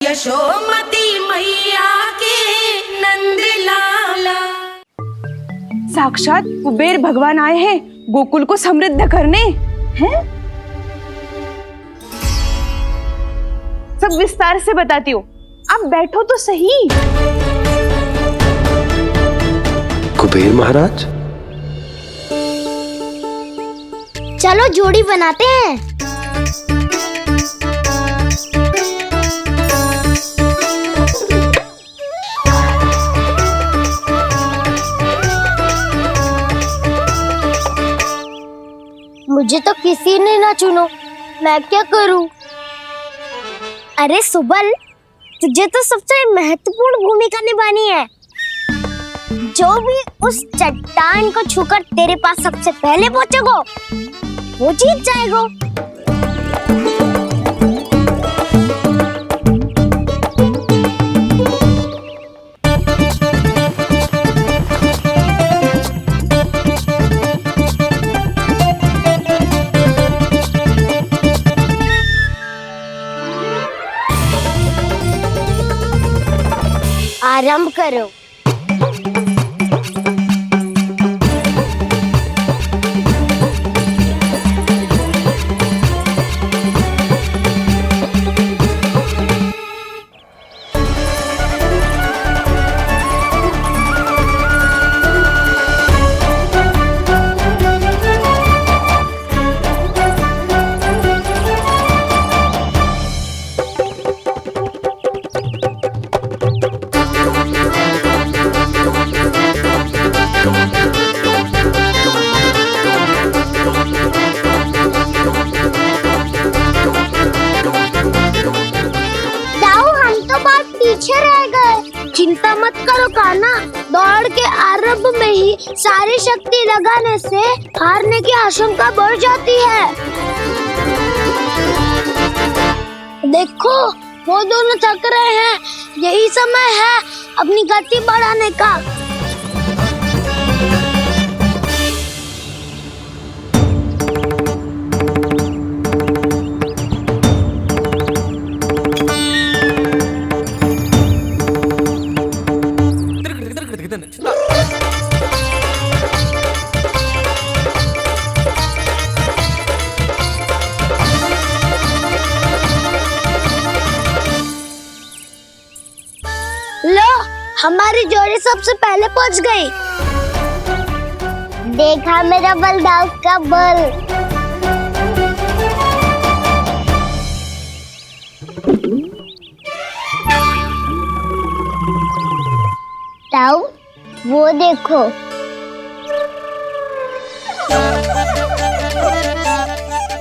यशोमती मैया के नंद लाला। साक्षात कुबेर भगवान आए हैं गोकुल को समृद्ध करने हैं। सब विस्तार से बताती हूँ, आप बैठो तो सही। कुबेर महाराज, चलो जोड़ी बनाते हैं। मुझे तो किसी ने ना चुनो, मैं क्या करूं? अरे सुबल, तुझे तो सबसे महत्वपूर्ण भूमिका निभानी है। जो भी उस चट्टान को छूकर तेरे पास सबसे पहले पहुंचेगा वो जीत जाएगा। आरंभ करो। चिंता मत करो कान्हा, दौड़ के आरंभ में ही सारी शक्ति लगाने से हारने की आशंका बढ़ जाती है। देखो वो दोनों थक रहे हैं, यही समय है अपनी गति बढ़ाने का। लो, हमारी जोड़ी सबसे पहले पहुंच गई। देखा मेरा बलदाव का बल। ताऊ, वो देखो।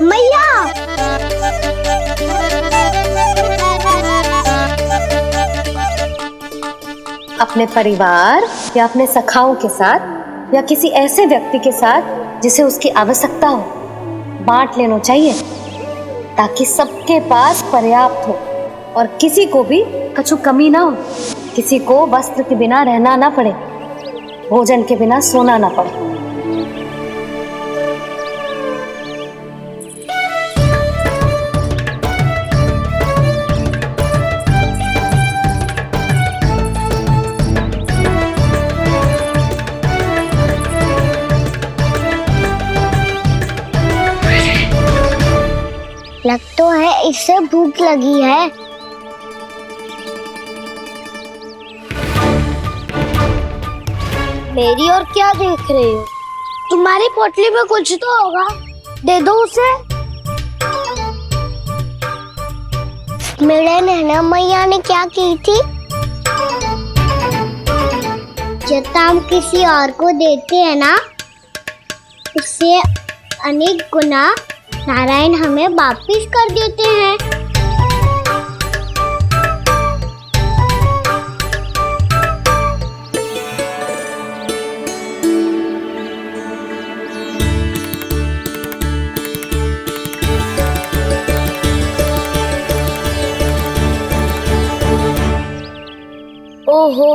मैया, अपने परिवार या अपने सखाओं के साथ या किसी ऐसे व्यक्ति के साथ जिसे उसकी आवश्यकता हो बांट लेना चाहिए, ताकि सबके पास पर्याप्त हो और किसी को भी कछु कमी ना हो, किसी को वस्त्र के बिना रहना ना पड़े, भोजन के बिना सोना ना पड़े। लग तो है इससे भूख लगी है। मेरी और क्या देख रहे हो? तुम्हारी पोटली में कुछ तो होगा, दे दो उसे। मेरे नैना मैया ने क्या की थी? जब हम किसी और को देते हैं ना, उससे अनेक गुना नारायण हमें वापिस कर देते हैं। ओहो,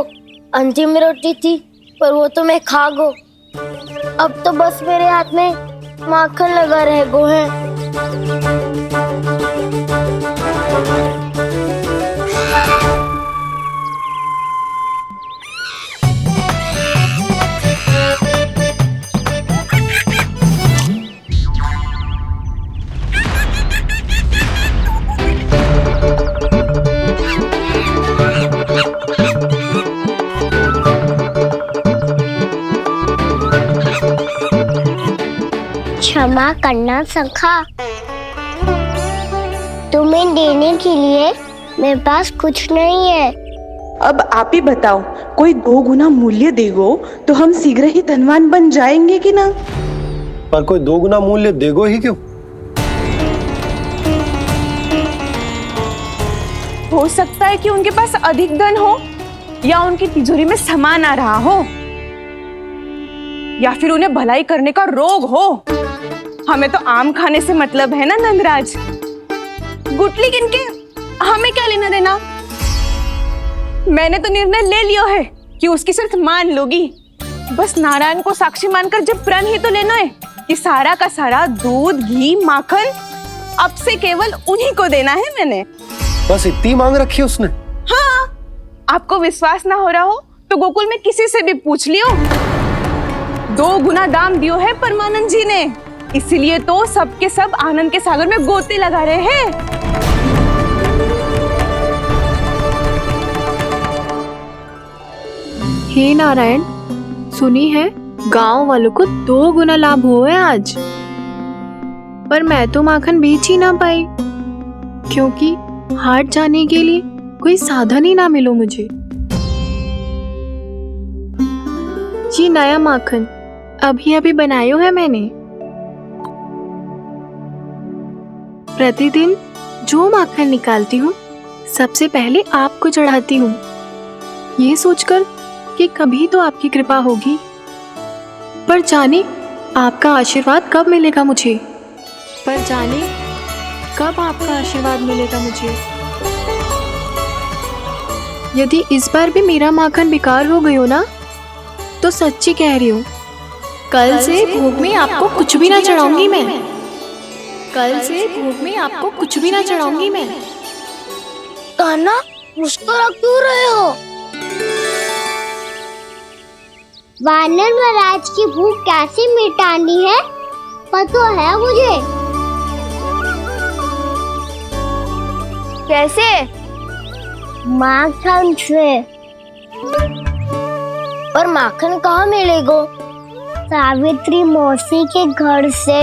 अंतिम रोटी थी पर वो तो मैं खा गो। अब तो बस मेरे हाथ में माखन लगा रह गो है। करना सखा। तुम्हें देने के लिए मेरे पास कुछ नहीं है। अब आप ही बताओ, कोई 2 गुना मूल्य देगो तो हम शीघ्र ही धनवान बन जाएंगे कि ना? पर कोई 2 गुना मूल्य देगो ही क्यों? हो सकता है कि उनके पास अधिक धन हो, या उनकी तिजोरी में सामान आ रहा हो, या फिर उन्हें भलाई करने का रोग हो। हमें तो आम खाने से मतलब है ना नंदराज। गुटली किनके, हमें क्या लेना देना। मैंने तो निर्णय ले लिया है कि उसकी सिर्फ मान लोगी। बस नारायण को साक्षी मानकर जब प्रण ही तो लेना है कि सारा का सारा दूध, घी, माखन अब से केवल उन्हीं को देना है मैंने। बस इतनी मांग रखी है उसने? हाँ, आपको विश्वास ना हो रहा हो तो गोकुल में किसी से भी पूछ लियो। 2 गुना दाम दियो है परमानंद जी ने, इसीलिए तो सबके सब आनंद के सागर में गोते लगा रहे हैं। हे नारायण, सुनी है गांव वालों को 2 गुना लाभ हुआ है आज। पर मैं तो माखन बेच ही ना पाई, क्योंकि हाट जाने के लिए कोई साधन ही ना मिलो मुझे। जी नया माखन अभी अभी बनायो है मैंने। प्रतिदिन जो माखन निकालती हूँ सबसे पहले आपको चढ़ाती हूँ, ये सोचकर कि कभी तो आपकी कृपा होगी। पर जाने आपका आशीर्वाद कब मिलेगा मुझे, पर जाने कब आपका आशीर्वाद मिलेगा मुझे। यदि इस बार भी मेरा माखन बेकार हो गयो ना, तो सच्ची कह रही हूँ, कल से भोग में आपको कुछ भी ना चढ़ाऊंगी मैं। कल से भोग में आपको कुछ भी ना चढ़ाऊंगी मैं। कान्हा, मुस्कुरा क्यों रहे हो? वानर महाराज की भूख कैसे मिटानी है पता है मुझे। कैसे? माखन से। और माखन कहाँ मिलेगा? सावित्री मौसी के घर से।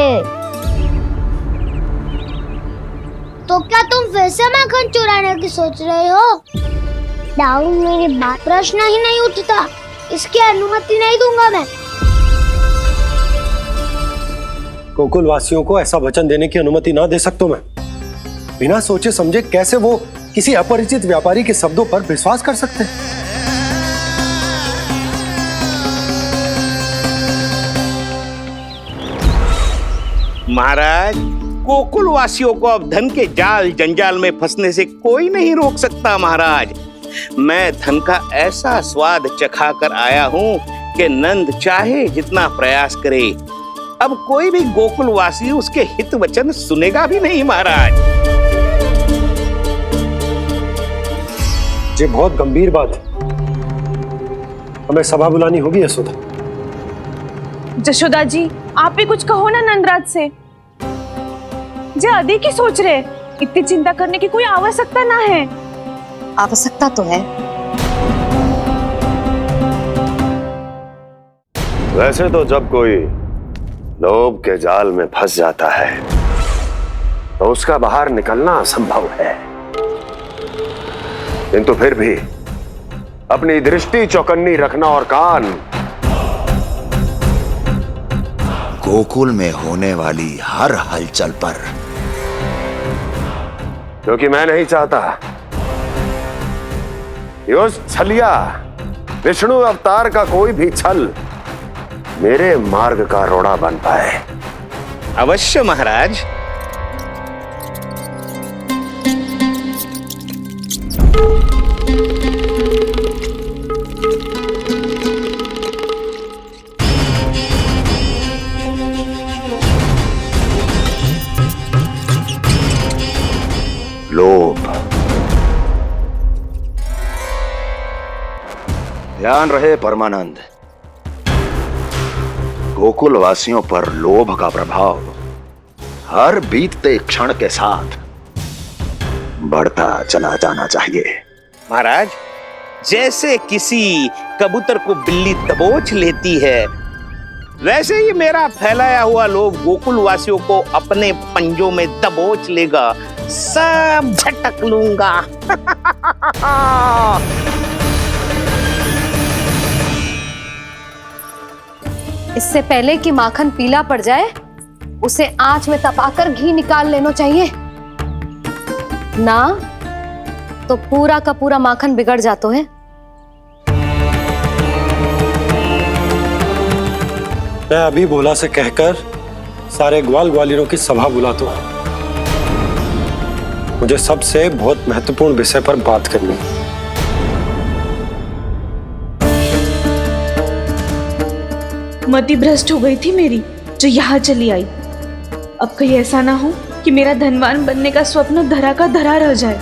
तो क्या तुम वैसे माखन चुराने की सोच रहे हो? दाऊ, मेरी बात प्रश्न ही नहीं उठता, इसकी अनुमति नहीं दूंगा मैं। गोकुल वासियों को ऐसा वचन देने की अनुमति ना दे सकता मैं। बिना सोचे समझे कैसे वो किसी अपरिचित व्यापारी के शब्दों पर विश्वास कर सकते हैं? महाराज, गोकुल वासियों को अब धन के जाल जंजाल में फंसने से कोई नहीं रोक सकता। महाराज, मैं धन का ऐसा स्वाद चखा कर आया हूँ कि नंद चाहे जितना प्रयास करे, अब कोई भी गोकुल वासी उसके हित वचन सुनेगा भी नहीं। महाराज, ये बहुत गंभीर बात है, हमें सभा बुलानी होगी यशोदा। जशोदा जी, आप भी कुछ कहो ना नंदराज से। जे अधिक ही सोच रहे, इतनी चिंता करने की कोई आवश्यकता ना है। आवश्यकता तो है। वैसे तो जब कोई लोभ के जाल में फंस जाता है तो उसका बाहर निकलना असंभव है, किंतु फिर भी अपनी दृष्टि चौकन्नी रखना और कान गोकुल में होने वाली हर हलचल पर, क्योंकि मैं नहीं चाहता कि उस छलिया विष्णु अवतार का कोई भी छल मेरे मार्ग का रोड़ा बन पाए। अवश्य महाराज। लोभ, ध्यान रहे परमानंद, गोकुल वासियों पर लोभ का प्रभाव हर बीतते क्षण के साथ बढ़ता चला जाना चाहिए। महाराज, जैसे किसी कबूतर को बिल्ली दबोच लेती है, वैसे ही मेरा फैलाया हुआ लोभ गोकुल वासियों को अपने पंजों में दबोच लेगा, सब झटक लूंगा। इससे पहले कि माखन पीला पड़ जाए, उसे आंच में तपाकर घी निकाल लेना चाहिए, ना तो पूरा का पूरा माखन बिगड़ जाता है। मैं अभी भोला से कहकर सारे ग्वाल ग्वालियरों की सभा बुलाता हूं। मुझे सबसे बहुत महत्वपूर्ण विषय पर बात करनी है। मति भ्रष्ट हो गई थी मेरी, जो यहाँ चली आई। अब कहीं ऐसा ना हो कि मेरा धनवान बनने का स्वप्न धरा का धरा रह जाए।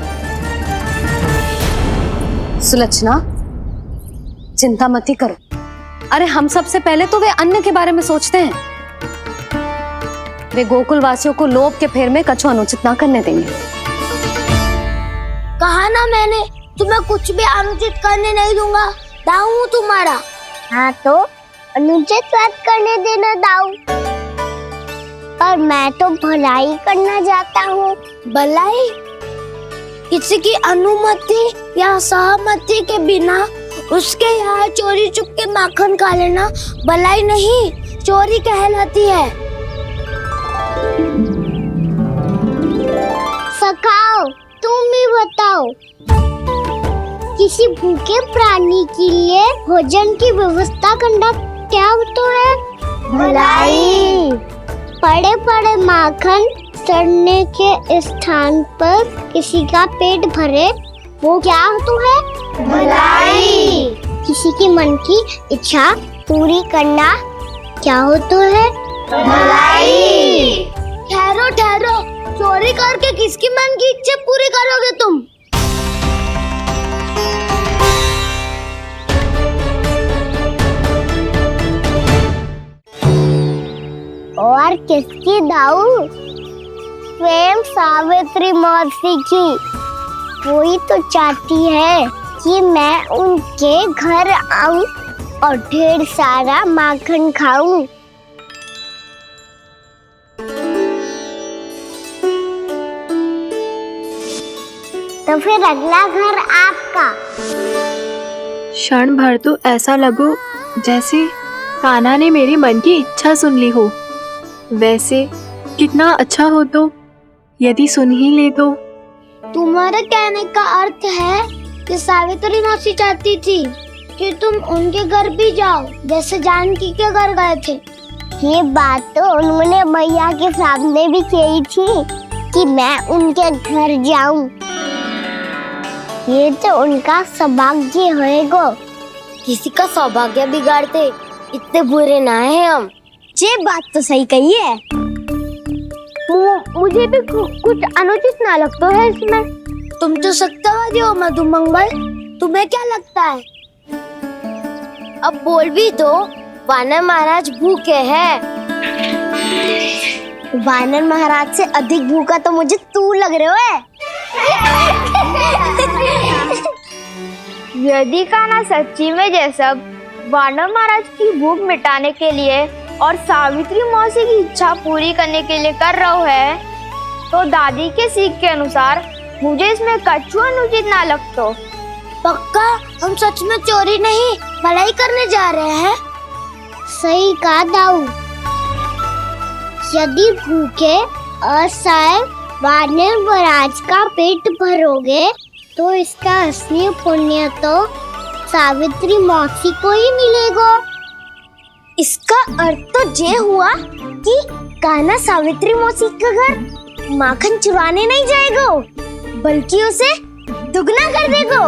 सुलक्षणा, चिंता मत ही करो। अरे हम सबसे पहले तो वे अन्न के बारे में सोचते हैं। वे गोकुल वासियों को लोभ के फेर में कछु अनुचित ना करने देंगे। कहा ना मैंने, तुम्हें कुछ भी अनुचित करने नहीं दूंगा। दाऊ तुम्हारा। हाँ तो अनुचित बात करने देना दाऊ। पर मैं तो भलाई करना चाहता हूँ। भलाई? किसी की अनुमति या सहमति के बिना उसके यहाँ चोरी चुप के माखन खा लेना भलाई नहीं, चोरी कहलाती है। सखाओ, तुम ही बताओ, किसी भूखे प्राणी के लिए भोजन की व्यवस्था करना क्या होता है? भलाई। पड़े पड़े माखन चढ़ने के स्थान पर किसी का पेट भरे, वो क्या होता है? भलाई। किसी के मन की इच्छा पूरी करना क्या होता है? भलाई। ठहरो ठहरो, चोरी करके किसकी मन की इच्छा पूरी करोगे तुम? और किसकी दाऊ? स्वयं सावित्री मौसी की। वही तो चाहती है कि मैं उनके घर आऊं और ढेर सारा माखन खाऊं। तो फिर अगला घर आपका। क्षण भर तो ऐसा लगो जैसे कान्हा ने मेरे मन की इच्छा सुन ली हो। वैसे कितना अच्छा हो तो यदि सुन ही ले तो। तुम्हारे कहने का अर्थ है कि सावित्री मौसी चाहती थी कि तुम उनके घर भी जाओ, जैसे जानकी के घर गए थे। ये बात तो उन्होंने मैया के सामने भी कही थी कि मैं उनके घर जाऊं। ये तो उनका सौभाग्य होएगा। किसी का सौभाग्य बिगाड़ते इतने बुरे ना है हम। ये बात तो सही कही है। मुझे भी कुछ अनुचित ना लगता है इसमें। तुम तो सत्यवादी हो मधुमंगल, तुम्हें क्या लगता है? अब बोल भी दो, वानर महाराज भूखे हैं। वानर महाराज से अधिक भूखा तो मुझे तू लग रहे हो। यदि कान्हा सच्ची में जैसा वानर महाराज की भूख मिटाने के लिए और सावित्री मौसी की इच्छा पूरी करने के लिए कर रहा है, तो दादी के सीख के अनुसार मुझे इसमें कछु अनुचित ना लगता। पक्का हम सच में चोरी नहीं भलाई करने जा रहे हैं। सही कहा दाऊ। यदि भूखे असहाय वानर महाराज का पेट भरोगे तो इसका असली पुण्य तो सावित्री मौसी को ही मिलेगा। इसका अर्थ तो ये हुआ कि कान्हा सावित्री मौसी का घर माखन चुराने नहीं जाएगा, बल्कि उसे दुगना कर देगा।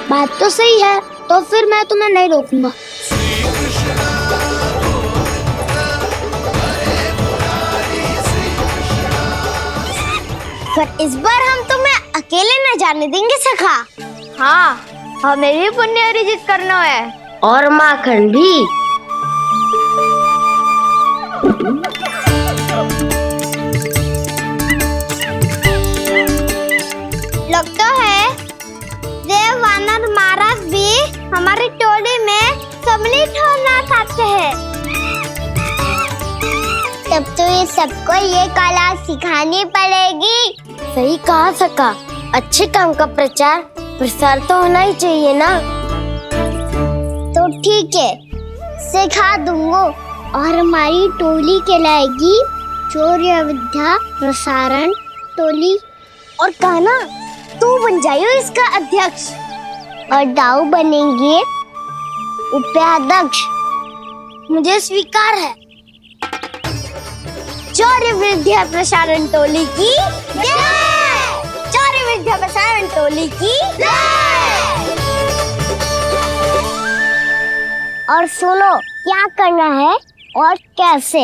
बात तो सही है, तो फिर मैं तुम्हें नहीं रोकूंगा। पर इस बार हम तुम्हें अकेले न जाने देंगे सखा। हाँ, हमें भी पुण्य अर्जित करना है और माखन भी। लगता है देव वानर महाराज भी हमारी टोली मस्त है। तब तो ये सबको ये कला सिखानी पड़ेगी। सही कहा सका, अच्छे काम का प्रचार प्रसार तो होना ही चाहिए ना। तो ठीक है, सिखा दूंगा और हमारी टोली कहलाएगी शौर्य विद्या प्रसारण टोली। और कान्हा तू बन जाइयो इसका अध्यक्ष और दाऊ बनेंगे उपाध्यक्ष। मुझे स्वीकार है। शौर्य विद्या प्रसारण टोली की जय! शौर्य विद्या प्रसारण टोली की जय! और सुनो क्या करना है और कैसे।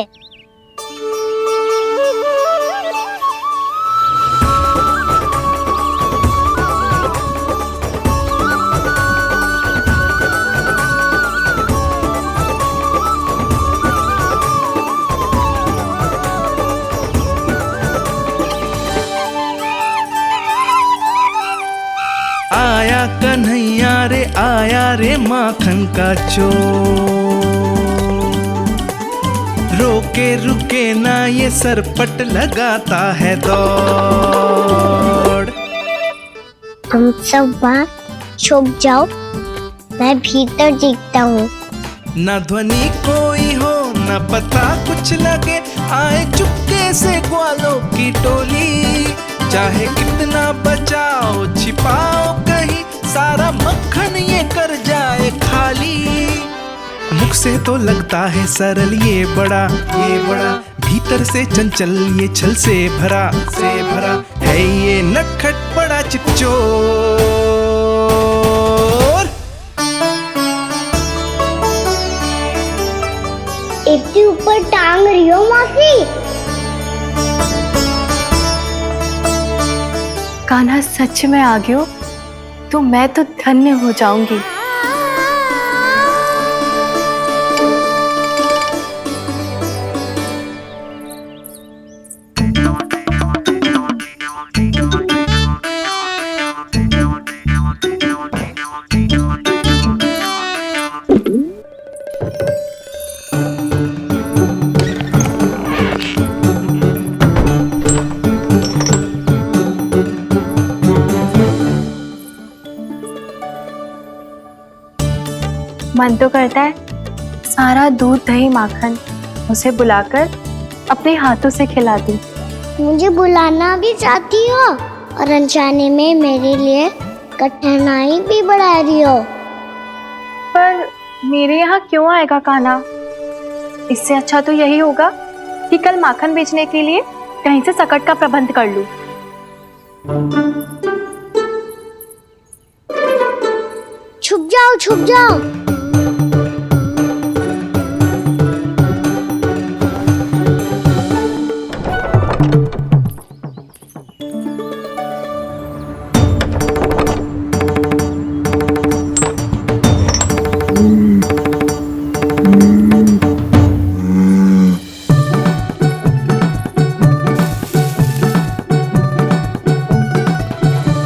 आया कन्हैया रे आया रे माखन का चोर, रोके रुके ना ये सरपट लगाता है दौड़। तुम सब वहाँ छुप जाओ, मैं भीतर देखता हूँ। ना ध्वनि कोई हो ना पता कुछ लगे, आए चुपके से ग्वालों की टोली। चाहे कितना बचाओ छिपाओ कहीं, सारा मक्खन ये कर जाए खाली। मुख से तो लगता है सरल ये बड़ा भीतर से चंचल ये छल से भरा है ये नटखट बड़ा चिच्चोर। इतनी ऊपर टांग रही हो मौसी। कान्हा सच में आ गयो तो मैं तो धन्य हो जाऊंगी। मन तो करता है सारा दूध दही माखन उसे बुलाकर अपने हाथों से खिला दूं। मुझे बुलाना भी चाहती हो और अनजाने में मेरे लिए कठिनाई भी बढ़ा रही हो। पर मेरे यहाँ क्यों आएगा कान्हा? इससे अच्छा तो यही होगा कि कल माखन बेचने के लिए कहीं से सकट का प्रबंध कर लूं। छुप जाओ छुप जाओ।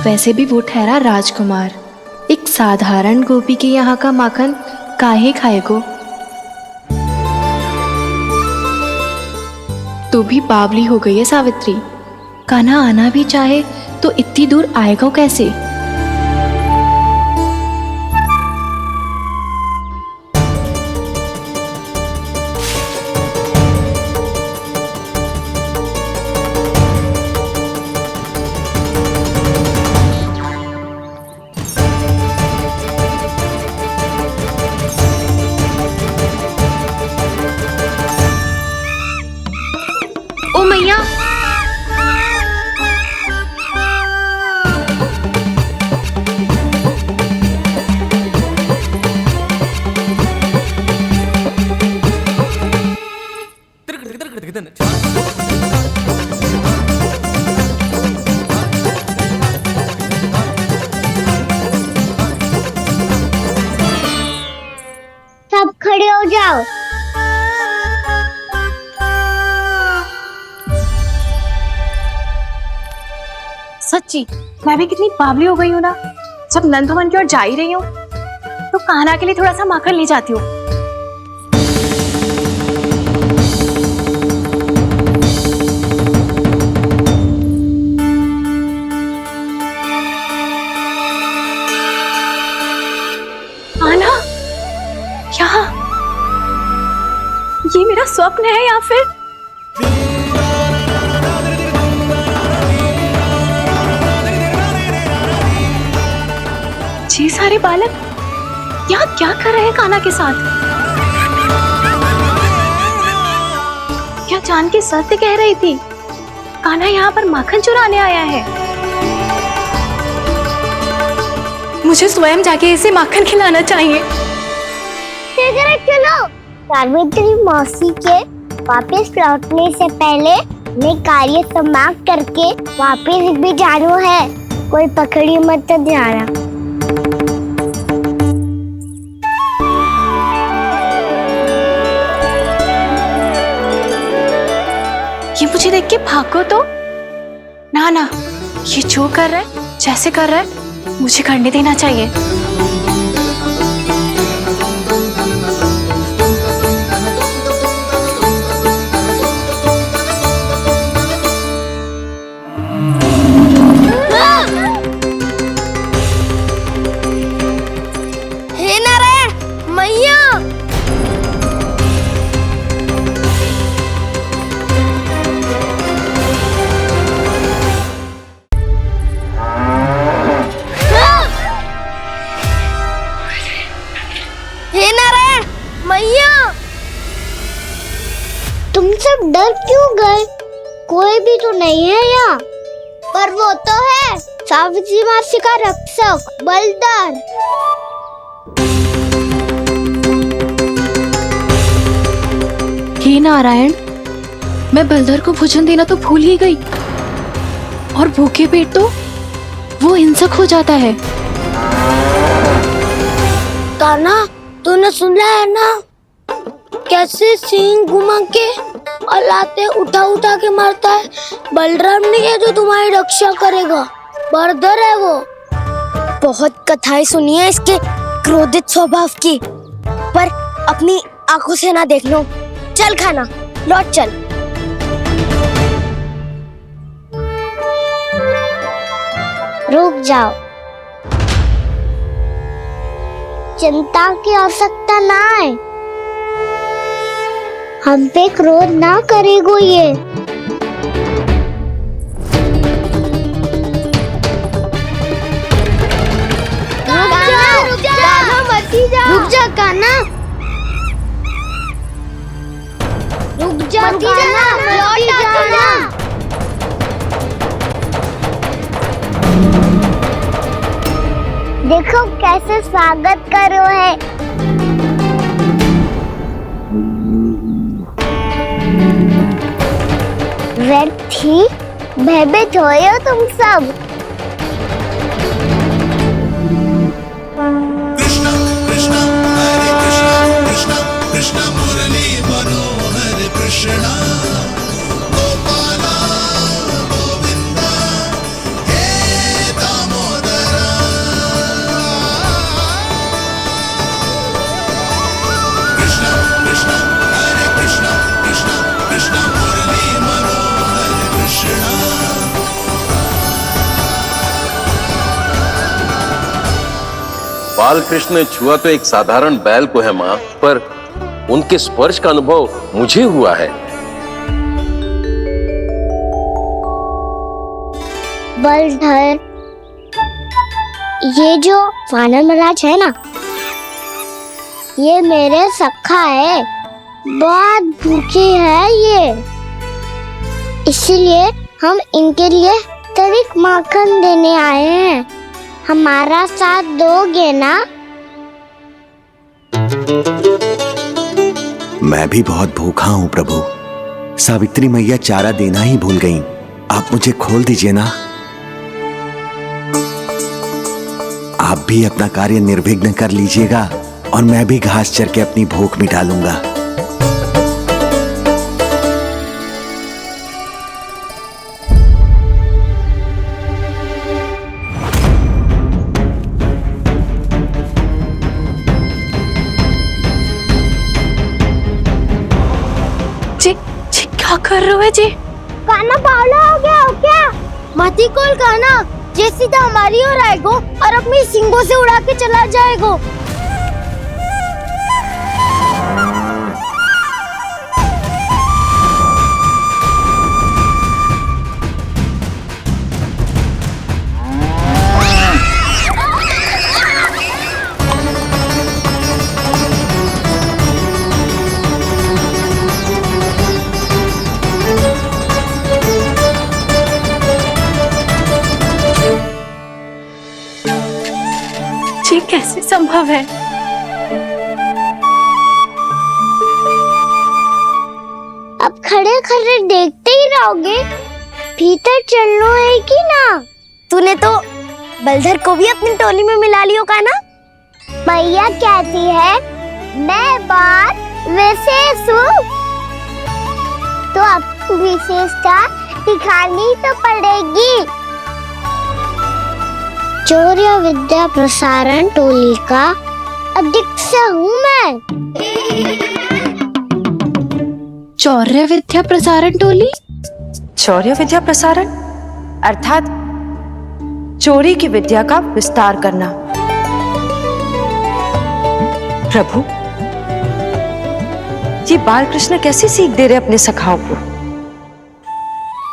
वैसे भी वो ठहरा राजकुमार, एक साधारण गोपी के यहाँ का माखन काहे खाएगो। तू भी बावली हो गई है सावित्री। कान्हा आना भी चाहे तो इतनी दूर आएगा कैसे? ओ मैया, सब खड़े हो जाओ। सच्ची मैं भी कितनी बावली हो गई हूँ ना। जब नंदवन की ओर जा ही रही हूँ तो कान्हा के लिए थोड़ा सा माखन ले जाती हूँ। कौन है या फिर ये सारे बालक यहाँ क्या कर रहे हैं कान्हा के साथ? क्या जानकी सत्य कह रही थी? कान्हा यहाँ पर माखन चुराने आया है। मुझे स्वयं जाके इसे माखन खिलाना चाहिए। चलो सावित्री मौसी के वापस लौटने से पहले मैं कार्य समाप्त करके वापस भी जाना है। कोई पकड़ी मत जाना। ये मुझे देख के भागो तो ना ना, ये जो कर रहा है जैसे कर रहा है मुझे करने देना चाहिए। हे नारायण मैया, तुम सब डर क्यों गए? कोई भी तो नहीं है यहाँ। पर वो तो है सावित्री मासी का रक्षक बलदार। हे नारायण, मैं बलदर को भोजन देना तो भूल ही गई, और भूखे पेट तो वो हिंसक हो जाता है। कान्हा, तूने सुना है ना कैसे सींग घुमा के और लाते उठा उठा के मारता है? बलराम नहीं है जो तुम्हारी रक्षा करेगा, बलदर है वो। बहुत कथाएं सुनी है इसके क्रोधित स्वभाव की, पर अपनी आंखों से ना देख लो। चल खाना, लौट चल। रुक जाओ, चिंता की आवश्यकता ना है। हम पे क्रोध ना करेगो ये। रुक जा कान्हा, रुक जा लौट जाना। देखो कैसे स्वागत करो है। व्यर्थी भयभीत हो तुम सब। कृष्णा कृष्णा हरे कृष्णा कृष्णा कृष्णा मुरली मनोहर कृष्णा गोपाला गोविंदा हे दामोदरा। कृष्णा कृष्णा हरे कृष्णा कृष्णा कृष्णा मुरली मनोहर कृष्णा। बाल कृष्ण ने छुआ तो एक साधारण बैल को है मां, पर उनके स्पर्श का अनुभव मुझे हुआ है। बलधर, ये जो वानर महाराज है ना, ये मेरे सखा है। बहुत भूखे है ये, इसलिए हम इनके लिए तरीक माखन देने आए हैं। हमारा साथ दोगे ना? मैं भी बहुत भूखा हूँ प्रभु। सावित्री मैया चारा देना ही भूल गईं। आप मुझे खोल दीजिए ना। आप भी अपना कार्य निर्विघ्न कर लीजिएगा और मैं भी घास चर के अपनी भूख मिटा लूंगा। क्या कर रहे हो जी? कान्हा पागल हो गया हो क्या? मती कोल कान्हा, ये सीधा हमारी ओर आएगो और अपनी सींगों से उड़ा के चला जाएगो। ये कैसे संभव है? अब खड़े खड़े देखते ही रहोगे? भीतर चलना है कि ना? तूने तो बलधर को भी अपनी टोली में मिला लियो का ना? भैया कहती है मैं बात विशेष हूँ, तो अब विशेषता दिखानी तो पड़ेगी। चौर्य विद्या प्रसारण टोली का अध्यक्ष हूँ मैं। चौर्य विद्या प्रसारण टोली? चौर्य विद्या प्रसारण अर्थात चोरी की विद्या का विस्तार करना। प्रभु, ये बाल कृष्ण कैसी सीख दे रहे अपने सखाओं को?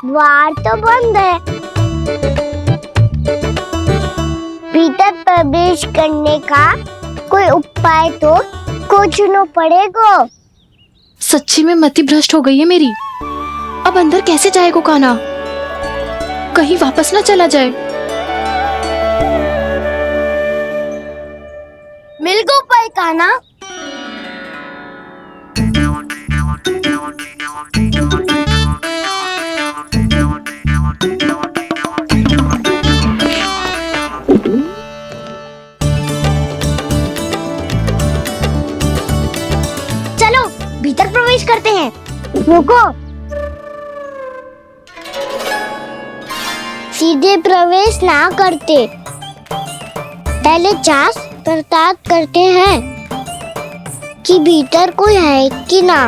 द्वार तो बंद है, भीतर प्रवेश करने का कोई उपाय तो खोजना पड़ेगा। सच्ची में मति भ्रष्ट हो गई है मेरी। अब अंदर कैसे जाएगा कान्हा? कहीं वापस ना चला जाए। मिल गो उपाय कान्हा। चलो भीतर प्रवेश करते हैं। रुको, सीधे प्रवेश ना करते, पहले जांच पड़ताल करते हैं कि भीतर कोई है कि ना।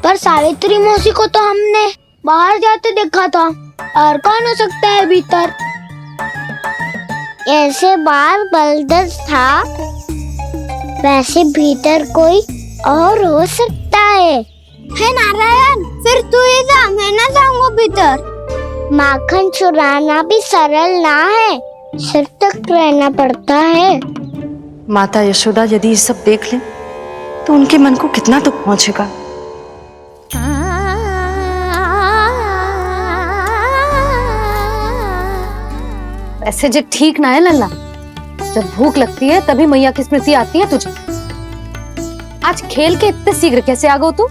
पर सावित्री मौसी को तो हमने बाहर जाते देखा था, और कौन हो सकता है भीतर? ऐसे बार बलदर था, वैसे भीतर कोई और हो सकता है नारायण, फिर तू ही जा, मैं ना जाऊंगा भीतर। माखन चुराना भी सरल ना है, सिर तक रहना पड़ता है। माता यशोदा यदि ये सब देख लें तो उनके मन को कितना दुख पहुंचेगा। ऐसे जो ठीक ना है लल्ला, जब भूख लगती है तभी मैया की स्मृति आती है तुझे। आज खेल के इतने शीघ्र कैसे आ गो तू?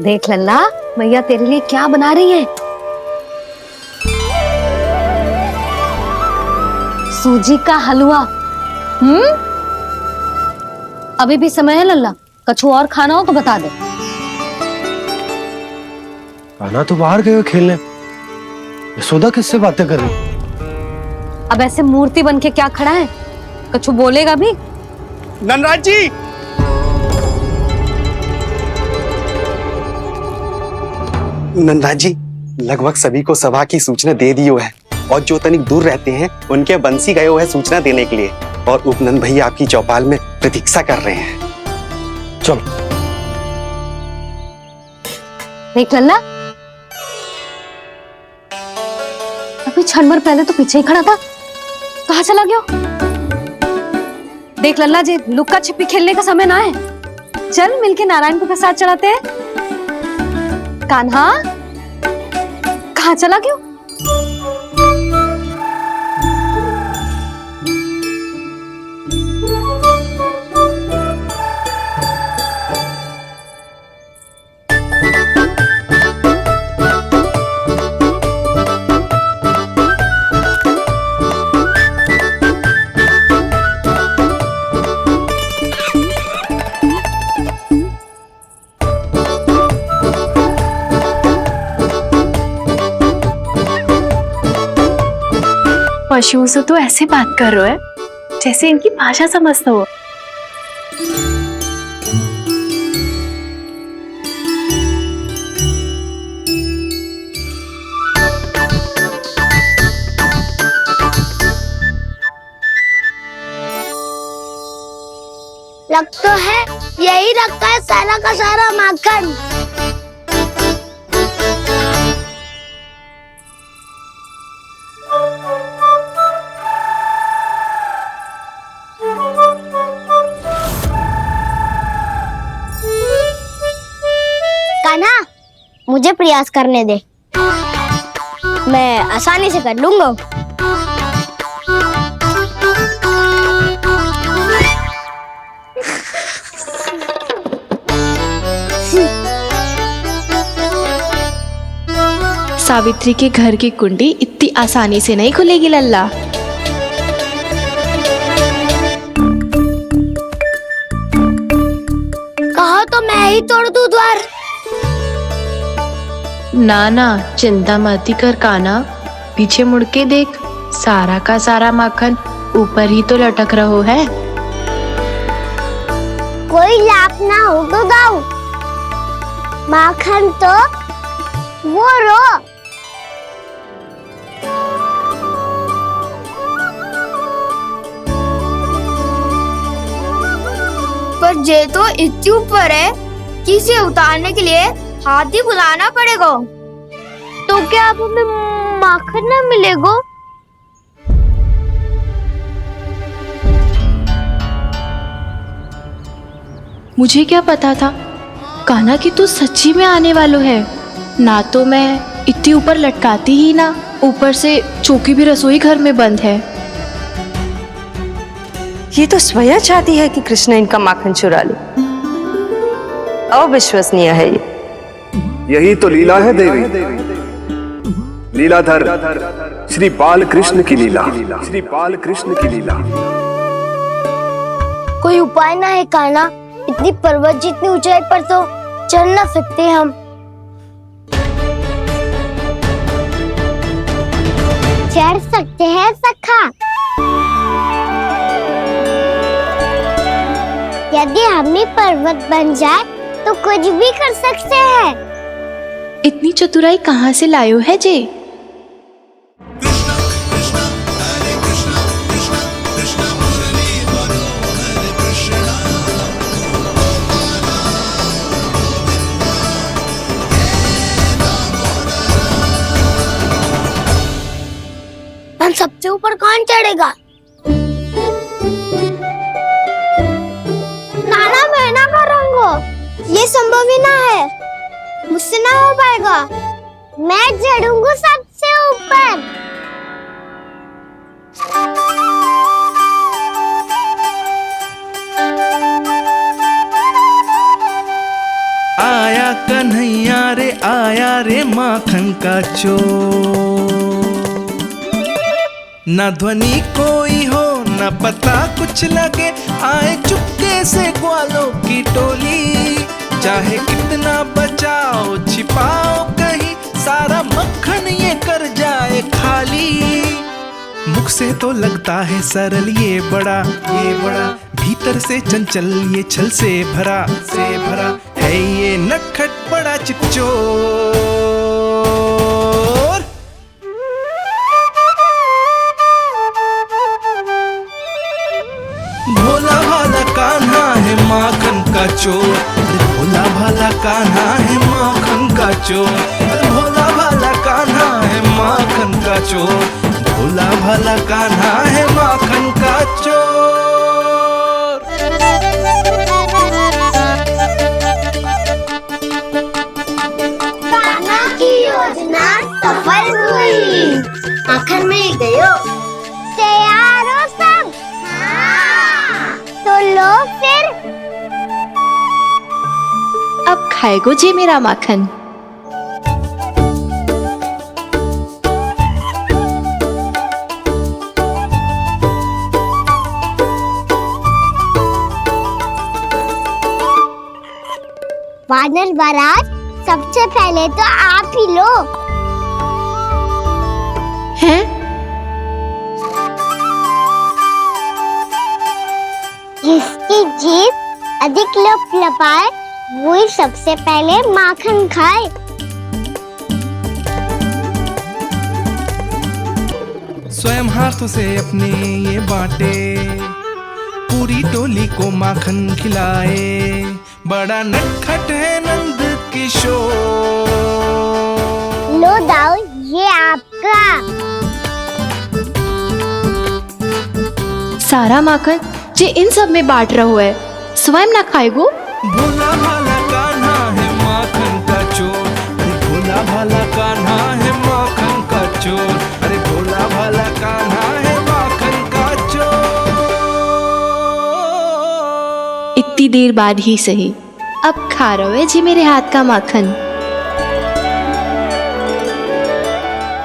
देख लल्ला, मैया तेरे लिए क्या बना रही है। सूजी का हलवा। अभी भी समय है लल्ला, कछु और खाना हो तो बता दे। कान्हा तो बाहर गए हो खेलने, यशोदा किससे बातें कर रही? अब ऐसे मूर्ति बन के क्या खड़ा है? कछु बोलेगा भी? नंदराज जी, नंदराज जी, लगभग सभी को सभा की सूचना दे दी है, और जो तनिक दूर रहते हैं उनके बंसी गए हुए सूचना देने के लिए, और उपनंद भैया आपकी चौपाल में प्रतीक्षा कर रहे हैं। चलो। देख लल्ला, अभी क्षण भर पहले तो पीछे ही खड़ा था, कहाँ चला गया? देख लल्ला जी, लुक्का छिपी खेलने का समय ना है। चल मिलके नारायण को प्रसाद चढ़ाते हैं। कान्हा, कहाँ चला गया? पशुओं से तो ऐसे बात कर रहे हो जैसे इनकी भाषा समझता हो। लग तो है यही रखा है सारा का सारा माखन। कान्हा, मुझे प्रयास करने दे, मैं आसानी से कर लूंगा। सावित्री के घर की कुंडी इतनी आसानी से नहीं खुलेगी लल्ला। कहा तो मैं ही तोड़ दूं द्वार। ना ना, चिंता मत कर काना, पीछे मुड़ के देख, सारा का सारा माखन ऊपर ही तो लटक रहो है। कोई लाभ ना हो तो दाऊ, माखन तो वो रो। पर जे तो इतनी ऊपर है कि इसे उतारने के लिए हाथी बुलाना पड़ेगा। तो क्या अब हमें माखन ना मिलेगा? मुझे क्या पता था कान्हा कि तू सच्ची में आने वालो है। ना तो मैं इतनी ऊपर लटकाती ही ना, ऊपर से चौकी भी रसोई घर में बंद है। ये तो स्वयं चाहती है कि कृष्ण इनका माखन चुरा ले। अविश्वसनीय है ये। यही तो लीला है देवी, लीलाधर श्री बाल कृष्ण की लीला, श्री बाल कृष्ण की लीला। कोई उपाय ना है कान्हा? इतनी पर्वत जितनी ऊंचाई पर तो चढ़ ना सकते हम। चढ़ सकते हैं सखा, यदि हम ही पर्वत बन जाए तो कुछ भी कर सकते हैं। इतनी चतुराई कहाँ से लायो है जे? हम सबसे ऊपर कौन चढ़ेगा? नाना मैं ना करूँगा, ये संभव ही ना है, मुझसे ना हो पाएगा। मैं चढ़ूंगा सबसे ऊपर। आया कन्हैया रे आया रे माखन का चोर, न ध्वनि कोई हो न पता कुछ लगे, आए चुपके से ग्वालों की टोली। चाहे कितना बचाओ छिपाओ कहीं, सारा मक्खन ये कर जाए खाली। मुख से तो लगता है सरल ये बड़ा भीतर से चंचल ये छल से भरा है ये नटखट बड़ा चिच्चोर। भोला भाला कान्हा है माखन का चोर, भोला भाला कान्हा है माखन का चोर, भोला भाला कान्हा है माखन का चोर, भोला भाला कान्हा है माखन का चोर। कान्हा की योजना सफल हुई, माखन मिल गयो। तैयार हो सब? तो लो फिर। अब खाएगो जे मेरा माखन। वानर महाराज, सबसे पहले तो आप ही लो। हैं? जिसकी जीभ अधिक लपलपाए वही सबसे पहले माखन खाए। स्वयं हाथों से अपने ये बांटे, पूरी टोली को माखन खिलाए, बड़ा नटखट है नंद किशोर। लो दाऊ, ये आपका। सारा माखन जे इन सब में बांट रहो है, स्वयं ना खाएगो। भोला भाला कान्हा है माखन का चोर, भोला भाला कान्हा है माखन का चोर, अरे भोला भाला कान्हा है माखन का चोर। इतनी देर बाद ही सही, अब खा रहो है जी मेरे हाथ का माखन।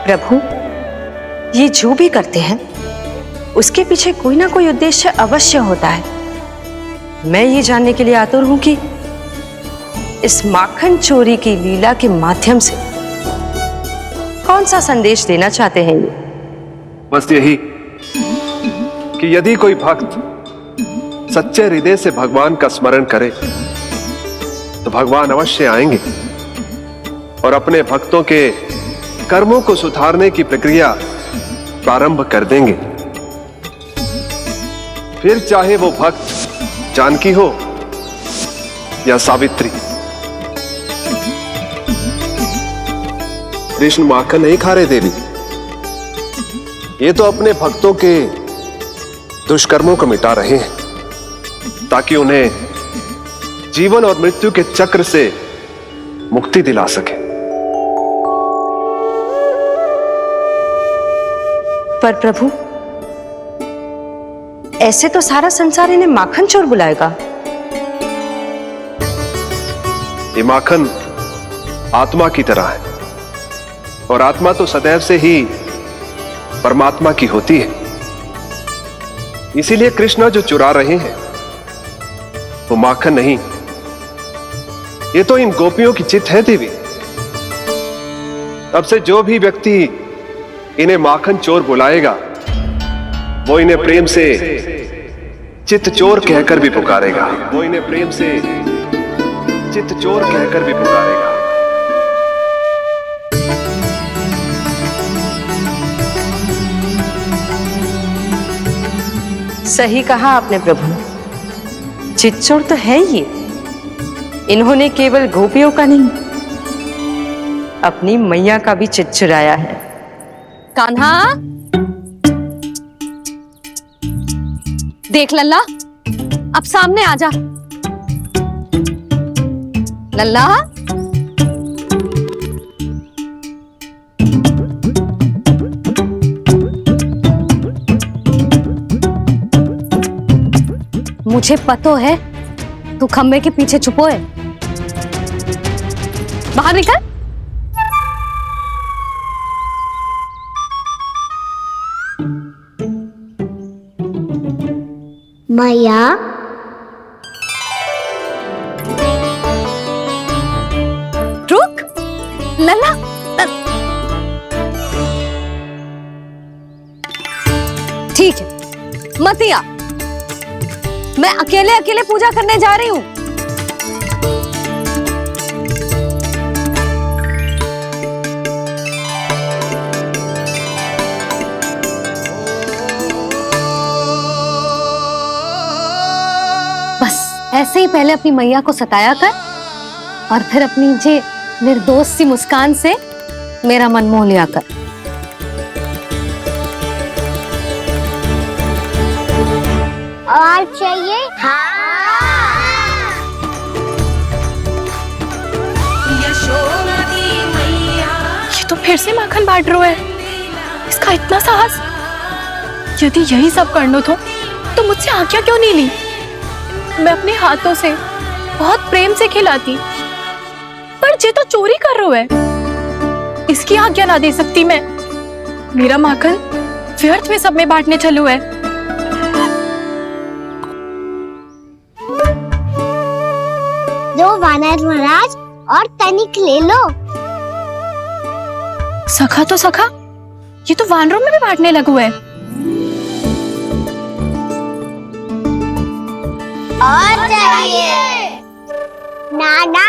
प्रभु, ये जो भी करते हैं उसके पीछे कोई ना कोई उद्देश्य अवश्य होता है। मैं ये जानने के लिए आतुर हूं कि इस माखन चोरी की लीला के माध्यम से कौन सा संदेश देना चाहते हैं ये? बस यही कि यदि कोई भक्त सच्चे हृदय से भगवान का स्मरण करे तो भगवान अवश्य आएंगे और अपने भक्तों के कर्मों को सुधारने की प्रक्रिया प्रारंभ कर देंगे। फिर चाहे वो भक्त जानकी हो या सावित्री। कृष्ण माखन नहीं खा रहे देवी, ये तो अपने भक्तों के दुष्कर्मों को मिटा रहे हैं ताकि उन्हें जीवन और मृत्यु के चक्र से मुक्ति दिला सके। पर प्रभु, ऐसे तो सारा संसार इन्हें माखन चोर बुलाएगा। ये माखन आत्मा की तरह है और आत्मा तो सदैव से ही परमात्मा की होती है। इसीलिए कृष्ण जो चुरा रहे हैं वो माखन नहीं, ये तो इन गोपियों की चित है देवी। तब से जो भी व्यक्ति इन्हें माखन चोर बुलाएगा वो इन्हें प्रेम से चित्त चोर कहकर भी पुकारेगा। वो इन्हें प्रेम से चित्त चोर कहकर भी पुकारेगा। सही कहा आपने प्रभु, चित्त चोर तो है ये। इन्होंने केवल गोपियों का नहीं, अपनी मैया का भी चित्त चुराया है। कान्हा, देख लल्ला, अब सामने आ जा। लल्ला, मुझे पतो है तू खम्बे के पीछे छुपो है। बाहर निकल। मैया, रुक लल्ला, ठीक है मत आ, मैं अकेले अकेले पूजा करने जा रही हूं। बस ऐसे ही पहले अपनी मैया को सताया कर और फिर अपनी जे निर्दोष सी मुस्कान से मेरा मन मोह लिया कर। और चाहिए? ये तो फिर से माखन बांट रहा है। इसका इतना साहस। यदि यही सब करना तो मुझसे आज्ञा क्यों नहीं ली? मैं अपने हाथों से बहुत प्रेम से खिलाती, पर ये तो चोरी कर रहा है। इसकी आज्ञा ना दे सकती मैं। मेरा माखन व्यर्थ में सब में बांटने चलू है। दो वानर महाराज और तनिक ले लो। सखा तो सखा, ये तो वानरों में भी बांटने लगू है। और चाहिए? नाना,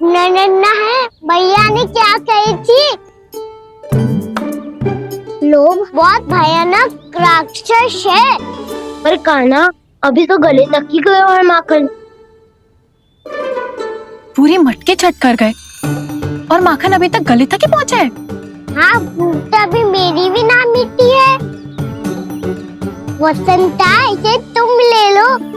नन्ना है, भैया ने क्या कही थी? लोभ बहुत भयानक राक्षस है। पर कान्हा, अभी तो गले तक ही गया है माखन। पूरी मटके चट कर गए और माखन अभी तक गले तक ही पहुंचा है। हाँ, तभी मेरी भी ना मिट्टी है। वसंता, इसे तुम ले लो।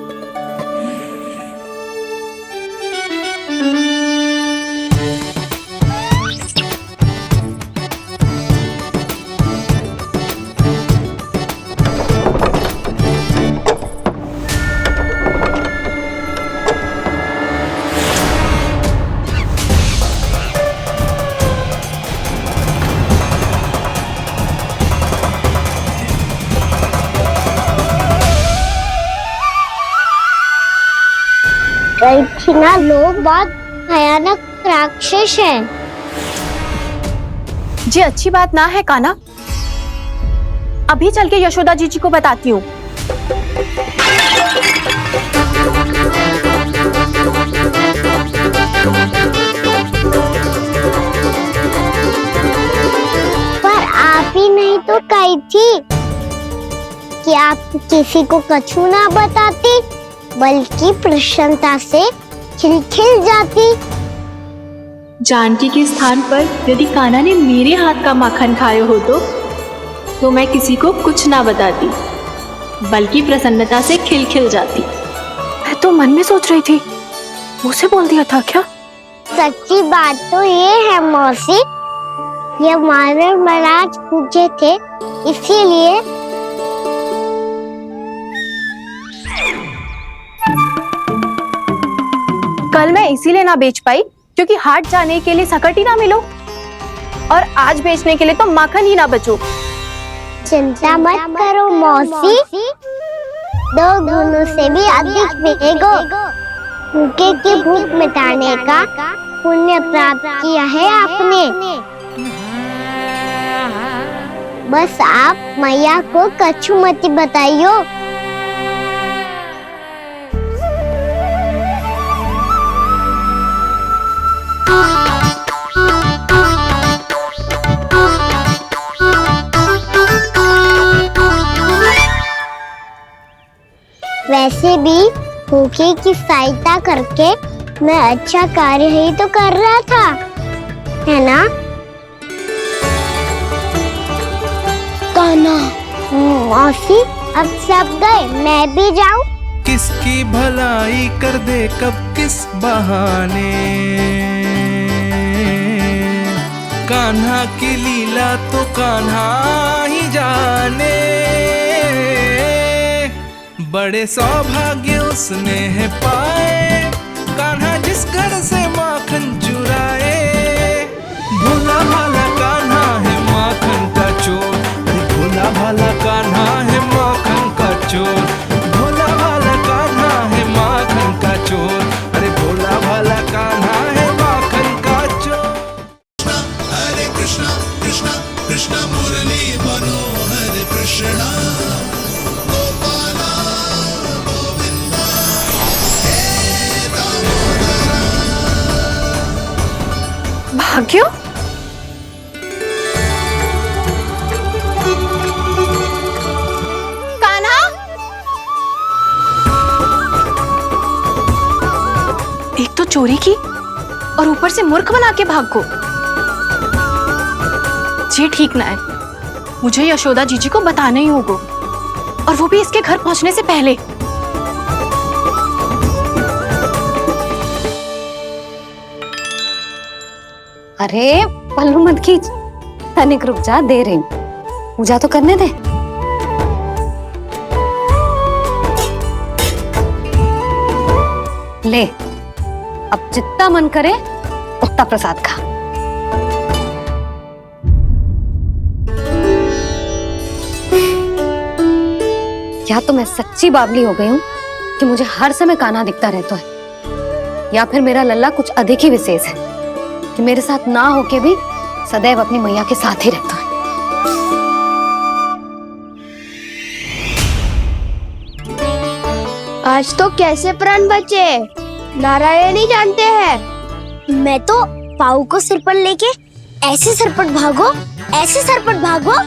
गई थी ना, लोग बहुत भयानक राक्षस हैं। जी अच्छी बात ना है कान्हा, अभी चल के यशोदा जी को बताती हूँ। पर आप ही नहीं तो कही थी कि आप किसी को कछु ना बताती, बल्कि प्रसन्नता से खिलखिल जाती। जानकी के स्थान पर यदि कान्हा ने मेरे हाथ का माखन खाया हो तो मैं किसी को कुछ ना बताती, बल्कि प्रसन्नता से खिलखिल जाती। मैं तो मन में सोच रही थी, मुझसे बोल दिया था क्या? सच्ची बात तो ये है मौसी, ये मानव महाराज पूछे थे, इसीलिए कल मैं इसीलिए ना बेच पाई क्योंकि हाट जाने के लिए सकट ही ना मिलो, और आज बेचने के लिए तो माखन ही ना बचो। चिंता मत करो मौसी, 2 गुनों से भी अधिक मिलेगा। भूखे की भूख मिटाने का पुण्य प्राप्त किया है आपने। बस आप मैया को कछु मत बताइयो। वैसे भी भूखे की सहायता करके मैं अच्छा कार्य ही तो कर रहा था, है ना? कान्हा, मौसी अब सब गए, मैं भी जाऊं? किसकी भलाई कर दे कब किस बहाने, कान्हा की लीला तो कान्हा ही जाने। बड़े सौभाग्य उसने है पाए, कान्हा जिस घर से माखन चुराए। भोला भाला कान्हा है माखन का चोर, भोला भाला कान्हा है माखन का चोर, भोला भाला कान्हा है माखन का चोर, अरे भोला भाला कान्हा है माखन का चोर। हरे कृष्णा कृष्णा कृष्णा मुरली मनोहर कृष्णा, भाग्यो, कान्हा, एक तो चोरी की और ऊपर से मूर्ख बना के भाग को। जी ठीक ना है, मुझे यशोदा जीजी को बताना ही होगा, और वो भी इसके घर पहुंचने से पहले। अरे पल्लू मत खींच, तनिक रुक जा, दे रही हूं, पूजा तो करने दे। ले, अब जितना मन करे उतना प्रसाद खा। या तो मैं सच्ची बावली हो गई हूं कि मुझे हर समय कान्हा दिखता रहता है, या फिर मेरा लल्ला कुछ अधिक ही विशेष है कि मेरे साथ ना होके भी सदैव अपनी मैया के साथ ही रहता है। आज तो कैसे प्राण बचे, नारायण ही जानते हैं। मैं तो पाऊ को सिर पर लेके ऐसे सरपट भागो, ऐसे सरपट भागो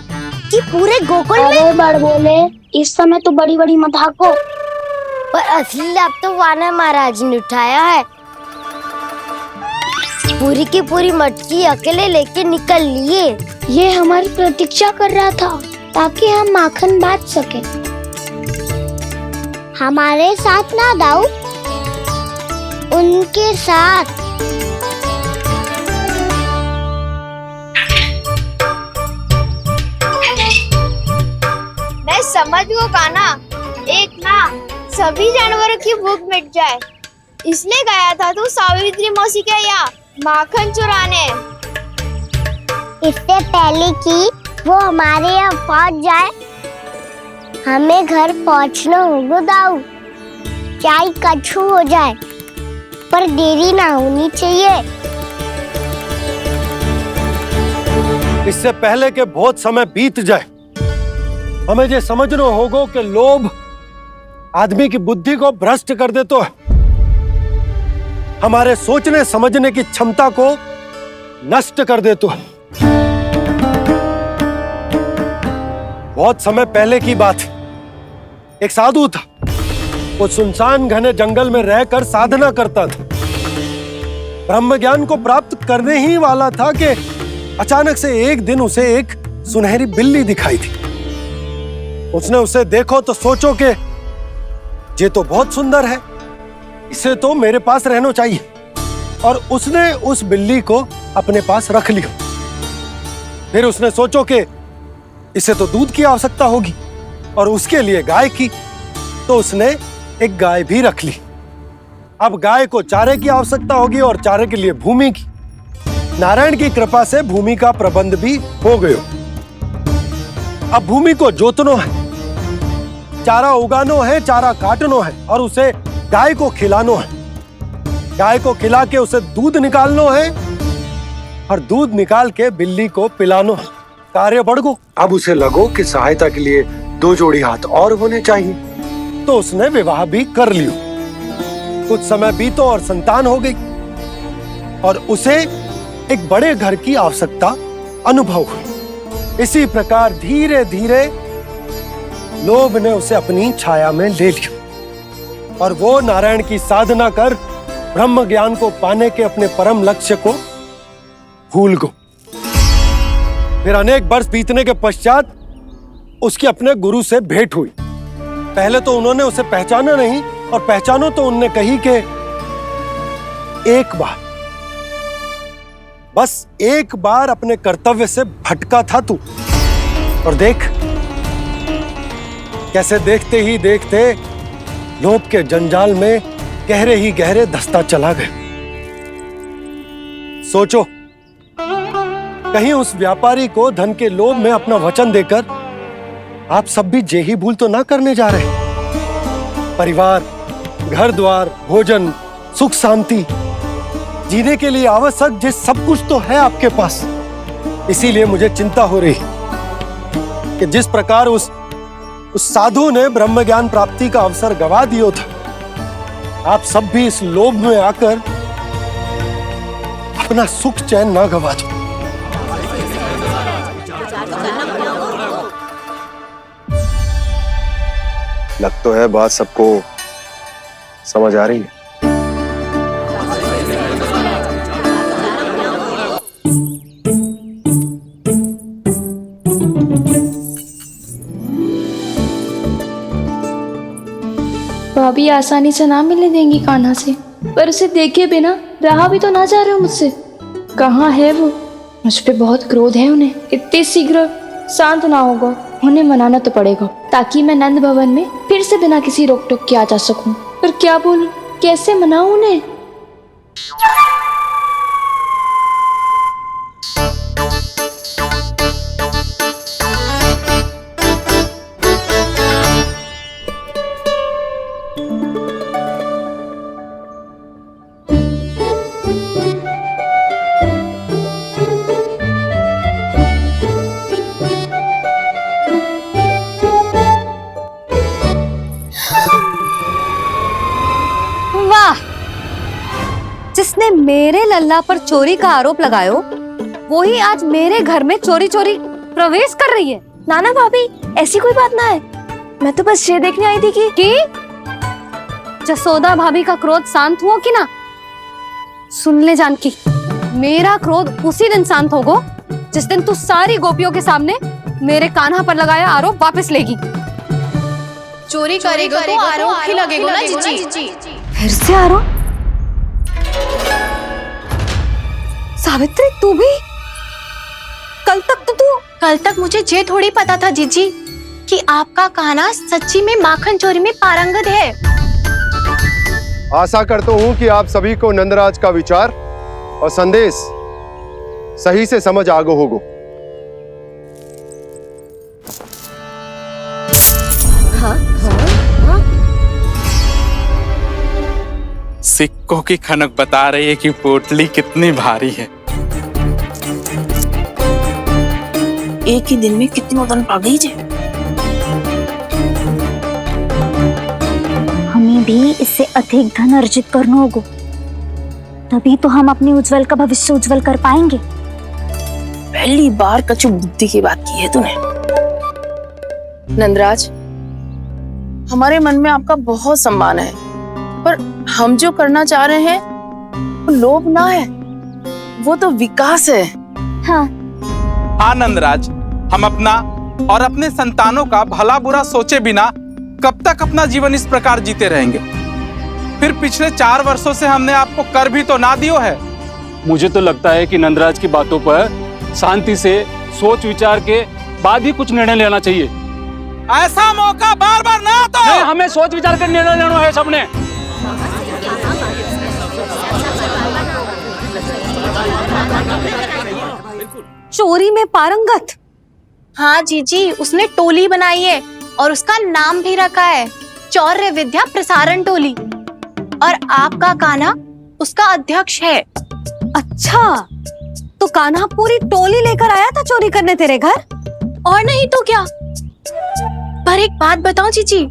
कि पूरे गोकुल में बड़ बोले, इस समय तो बड़ी बड़ी मत हाको। पर असली लाभ तो वानर महाराज ने उठाया है। पूरी की पूरी मटकी अकेले लेके निकल लिए। ये हमारी प्रतीक्षा कर रहा था ताकि हम माखन बांट सके। हमारे साथ ना दाऊ, उनके साथ। मैं समझ गो कान्हा, एक ना सभी जानवरों की भूख मिट जाए, इसलिए गया था तू सावित्री मौसी के यहाँ माखन चुराने। इससे पहले कि वो हमारे यहाँ पहुँच जाए, हमें घर पहुँचना होगा दाऊ, चाहे कछु हो जाए। पर देरी ना होनी चाहिए। इससे पहले के बहुत समय बीत जाए हमें ये समझना होगा कि लोभ आदमी की बुद्धि को भ्रष्ट कर देता है, हमारे सोचने समझने की क्षमता को नष्ट कर देता है। बहुत समय पहले की बात, एक साधु था। वो सुनसान घने जंगल में रहकर साधना करता था। ब्रह्म ज्ञान को प्राप्त करने ही वाला था कि अचानक से एक दिन उसे एक सुनहरी बिल्ली दिखाई थी। उसने उसे देखो तो सोचो कि ये तो बहुत सुंदर है, इसे तो मेरे पास रहना चाहिए, और उसने उस बिल्ली को अपने पास रख लिया। फिर उसने सोचो कि इसे तो दूध की आवश्यकता होगी और उसके लिए गाय की, तो उसने एक गाय भी रख ली। अब गाय को चारे की आवश्यकता होगी और चारे के लिए भूमि की। नारायण की कृपा से भूमि का प्रबंध भी हो गयो। अब भूमि को जोतनो है, चारा उगानो है, चारा काटनो है और उसे गाय को खिलानो है। गाय को खिला के उसे दूध निकालनो है और दूध निकाल के बिल्ली को पिलानो है। कार्य बढ़ गो। अब उसे लगो कि सहायता के लिए 2 जोड़ी हाथ और होने चाहिए, तो उसने विवाह भी कर लियो। कुछ समय बीतो और संतान हो गई और उसे एक बड़े घर की आवश्यकता अनुभव हुई। इसी प्रकार धीरे धीरे लोभ ने उसे अपनी छाया में ले लिया और वो नारायण की साधना कर ब्रह्म ज्ञान को पाने के अपने परम लक्ष्य को भूल गो। फिर अनेक वर्ष बीतने के पश्चात उसकी अपने गुरु से भेंट हुई। पहले तो उन्होंने उसे पहचाना नहीं, और पहचानो तो उनने कही कि एक बार, बस एक बार अपने कर्तव्य से भटका था तू, और देख कैसे देखते ही देखते लोभ के जंजाल में गहरे ही गहरे धंसता चला गया। सोचो, कहीं उस व्यापारी को धन के लोभ में अपना वचन देकर आप सब भी जे ही भूल तो ना करने जा रहे। परिवार, घर द्वार, भोजन, सुख शांति, जीने के लिए आवश्यक जिस सब कुछ तो है आपके पास। इसीलिए मुझे चिंता हो रही कि जिस प्रकार उस साधु ने ब्रह्म ज्ञान प्राप्ति का अवसर गवा दिया था, आप सब भी इस लोभ में आकर अपना सुख चैन ना गवा दो। लग तो है बात सबको समझ आ रही है। भाभी आसानी से ना मिलने देंगी कान्हा से, पर उसे देखे बिना रहा भी तो ना जा रहे हो मुझसे। कहाँ है वो? मुझ पे बहुत क्रोध है उन्हें। इतने शीघ्र शांत ना होगा, उन्हें मनाना तो पड़ेगा ताकि मैं नंद भवन में फिर से बिना किसी रोक टोक के आ जा सकूं। पर क्या बोलूं, कैसे मनाऊं उन्हें? जिसने मेरे लल्ला पर चोरी का आरोप लगायो, वो ही आज मेरे घर में चोरी चोरी प्रवेश कर रही है। नाना भाभी, ऐसी कोई बात ना है, मैं तो बस ये देखने आई थी कि जसोदा भाभी का क्रोध शांत हुआ कि ना? सुन ले जानकी, मेरा क्रोध उसी दिन शांत होगा जिस दिन तू सारी गोपियों के सामने मेरे कान्हा पर लगाया आरोप वापस लेगी। चोरी करेगा तो आरोप ही लगेगा ना जीजी। फिर से आरोप? सावित्री, तू भी? कल तक मुझे ये थोड़ी पता था जीजी कि आपका कान्हा सच्ची में माखन चोरी में पारंगत है। आशा करता हूं कि आप सभी को नंदराज का विचार और संदेश सही से समझ आगो होगो। सिक्कों की खनक बता रही है कि पोटली कितनी भारी है। एक ही दिन में कितनों धन पा गई जे। हमें भी इससे अधिक धन अर्जित करना होगा, तभी तो हम अपने उज्जवल का भविष्य उज्जवल कर पाएंगे। पहली बार कछु बुद्धि की बात की है तूने। नंदराज, हमारे मन में आपका बहुत सम्मान है, पर हम जो करना चाह रहे हैं वो लोभ ना है, वो तो विकास है। हाँ नंदराज, हम अपना और अपने संतानों का भला बुरा सोचे बिना कब तक अपना जीवन इस प्रकार जीते रहेंगे? फिर पिछले 4 वर्षों से हमने आपको कर भी तो ना दियो है। मुझे तो लगता है कि नंदराज की बातों पर शांति से सोच विचार के बाद ही कुछ निर्णय लेना चाहिए। ऐसा मौका बार बार ना आता। नहीं, हमें सोच विचार कर निर्णय लेना है सबने। चोरी में पारंगत? हाँ जीजी, उसने टोली बनाई है और उसका नाम भी रखा है चौर्य विद्या प्रसारण टोली, और आपका कान्हा उसका अध्यक्ष है। अच्छा, तो कान्हा पूरी टोली लेकर आया था चोरी करने तेरे घर? और नहीं तो क्या। पर एक बात बताओ जीजी,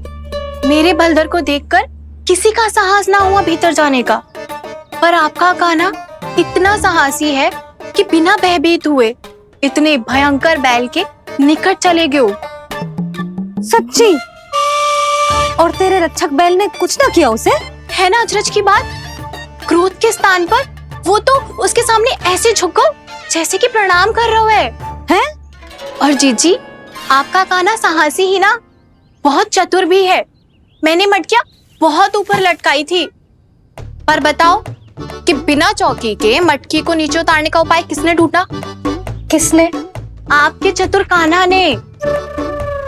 मेरे बलदर को देखकर किसी का साहस ना हुआ भीतर जाने का, पर आपका कान्हा इतना साहसी है कि बिना भयभीत हुए इतने भयंकर बैल के निकट चले गए। सच्ची? और तेरे रक्षक बैल ने कुछ ना किया उसे? है ना अचरज की बात। क्रोध के स्थान पर वो तो उसके सामने ऐसे झुको जैसे कि प्रणाम कर रहा है। और जीजी, आपका कान्हा साहसी ही ना, बहुत चतुर भी है। मैंने मटकियां बहुत ऊपर लटकाई थी, पर बताओ कि बिना चौकी के मटकी को नीचे उतारने का उपाय किसने ढूंढा? किसने? आपके चतुर कान्हा ने।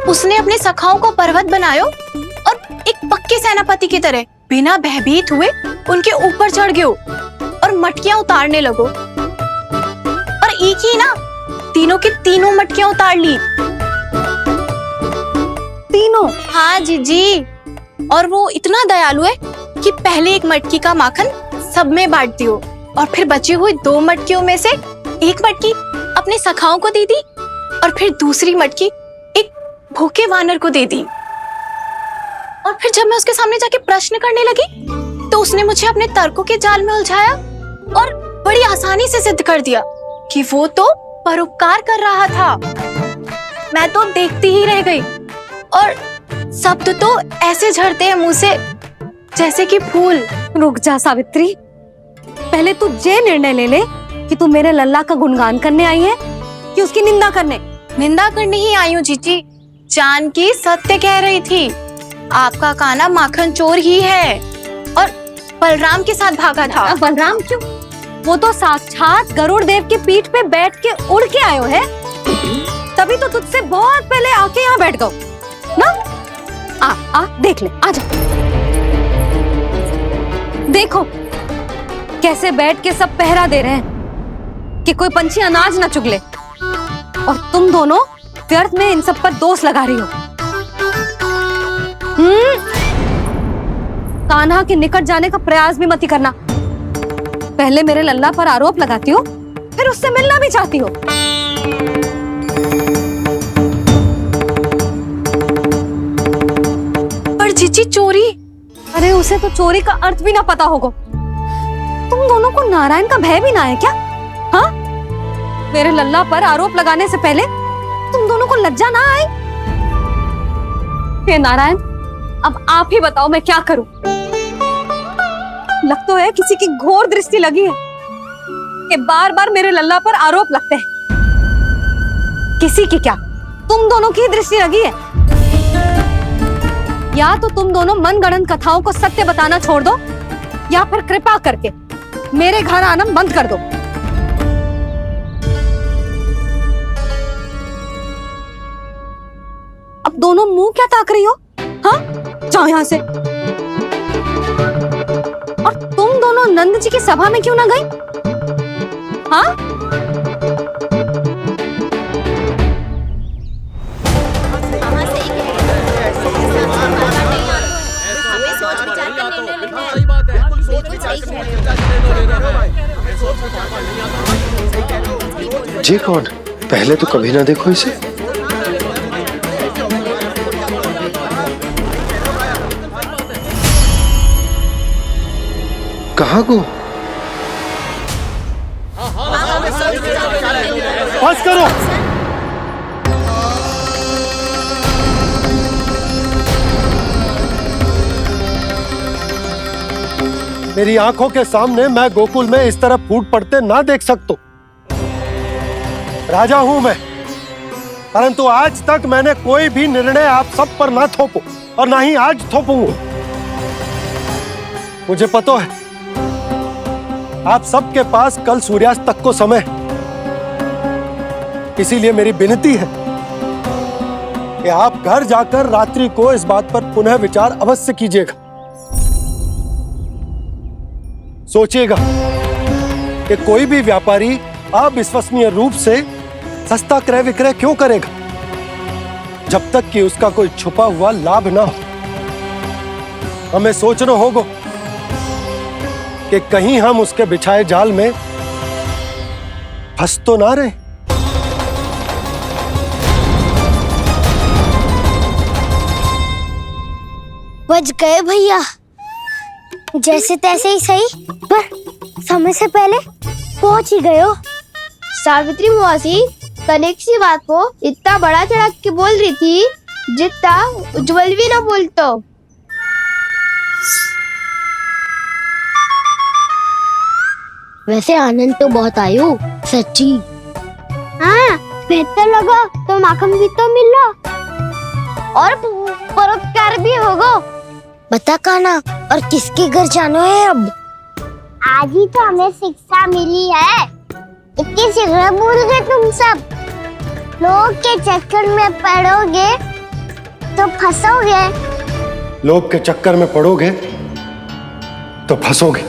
उसने अपने सखाओं को पर्वत बनायो और एक पक्के सेनापति की तरह बिना भयभीत हुए उनके ऊपर चढ़ गयो और मटकियां उतारने लगो। और एक ही ना, तीनों की तीनों मटकियां उतार ली। तीनों? हाँ जीजी, और वो इतना दयालु है कि पहले एक मटकी का माखन सब में बांट दियो और फिर बची हुई 2 मटकियों में से एक मटकी अपने सखाओं को दे दी और फिर दूसरी मटकी एक भूखे वानर को दे दी। और फिर जब मैं उसके सामने जाके प्रश्न करने लगी तो उसने मुझे अपने तर्कों के जाल में उलझाया और बड़ी आसानी से सिद्ध कर दिया कि वो तो परोपकार कर रहा था। मैं तो देखती ही रह गई, और शब्द तो ऐसे झड़ते हैं मुंह से जैसे कि फूल। रुक जा सावित्री, पहले तू ये निर्णय ले ले कि तू मेरे लल्ला का गुणगान करने आई है कि उसकी निंदा करने? निंदा करने ही आई हूँ जीजी। जानकी सत्य कह रही थी, आपका कान्हा माखन चोर ही है और बलराम के साथ भागा था। बलराम क्यों? वो तो साक्षात गरुड़ देव की पीठ पे बैठ के उड़ के आयो है, तभी तो तुझसे बहुत पहले आके यहाँ बैठ गओ ना। आ देख ले, आजा। देखो कैसे बैठ के सब पहरा दे रहे हैं कि कोई पंछी अनाज ना चुगले, और तुम दोनों व्यर्थ में इन सब पर दोष लगा रही हो। कान्हा के निकट जाने का प्रयास भी मत करना। पहले मेरे लल्ला पर आरोप लगाती हो, फिर उससे मिलना भी चाहती हो। पर जीजी चोरी? अरे उसे तो चोरी का अर्थ भी ना पता होगा। तुम दोनों को नारायण का भय भी ना है क्या? हाँ, मेरे लल्ला पर आरोप लगाने से पहले तुम दोनों को लज्जा ना आई? हे नारायण, अब आप ही बताओ मैं क्या करूं। लग तो है किसी की घोर दृष्टि लगी है कि बार बार मेरे लल्ला पर आरोप लगते हैं। किसी की क्या, तुम दोनों की दृष्टि लगी है। या तो तुम दोनों मनगढ़ंत कथाओं को सत्य बताना छोड़ दो, या फिर कृपा करके मेरे घर आना बंद कर दो। अब दोनों मुंह क्या ताक रही हो? हाँ, जाओ यहां से। और तुम दोनों नंद जी की सभा में क्यों ना गई? हाँ, ये कौन? पहले तो कभी ना देखो इसे। कहाँ को? बस करो। मेरी आंखों के सामने मैं गोकुल में इस तरह फूट पड़ते ना देख सकता। राजा हूं मैं, परंतु आज तक मैंने कोई भी निर्णय आप सब पर ना थोपो और ना ही आज थोपूंगा। मुझे पता है आप सबके पास कल सूर्यास्त तक को समय है, इसीलिए मेरी विनती है कि आप घर जाकर रात्रि को इस बात पर पुनः विचार अवश्य कीजिएगा। सोचिएगा कि कोई भी व्यापारी अविश्वसनीय रूप से सस्ता क्रय विक्रय क्यों करेगा जब तक कि उसका कोई छुपा हुआ लाभ ना हो। हमें सोचना होगा कि कहीं हम उसके बिछाए जाल में फंस तो ना रहे। बच गए भैया, जैसे तैसे ही सही, पर समय से पहले पहुंच ही गए हो। सावित्री मौसी कनेक सी बात को इतना बड़ा चढ़ा के बोल रही थी जितना उज्जवल भी ना बोलतो। वैसे आनंद तो बहुत आयो, सच्ची। हाँ, बेहतर लगा तो माखन भी तो मिला और परोपकार भी होगा। बता काना, और किसके घर जाना है अब? आज ही तो हमें शिक्षा मिली है, इतनी शीघ्र भूल गए तुम सब। लोग के चक्कर में पड़ोगे तो फंसोगे। लोग के चक्कर में पड़ोगे तो फंसोगे।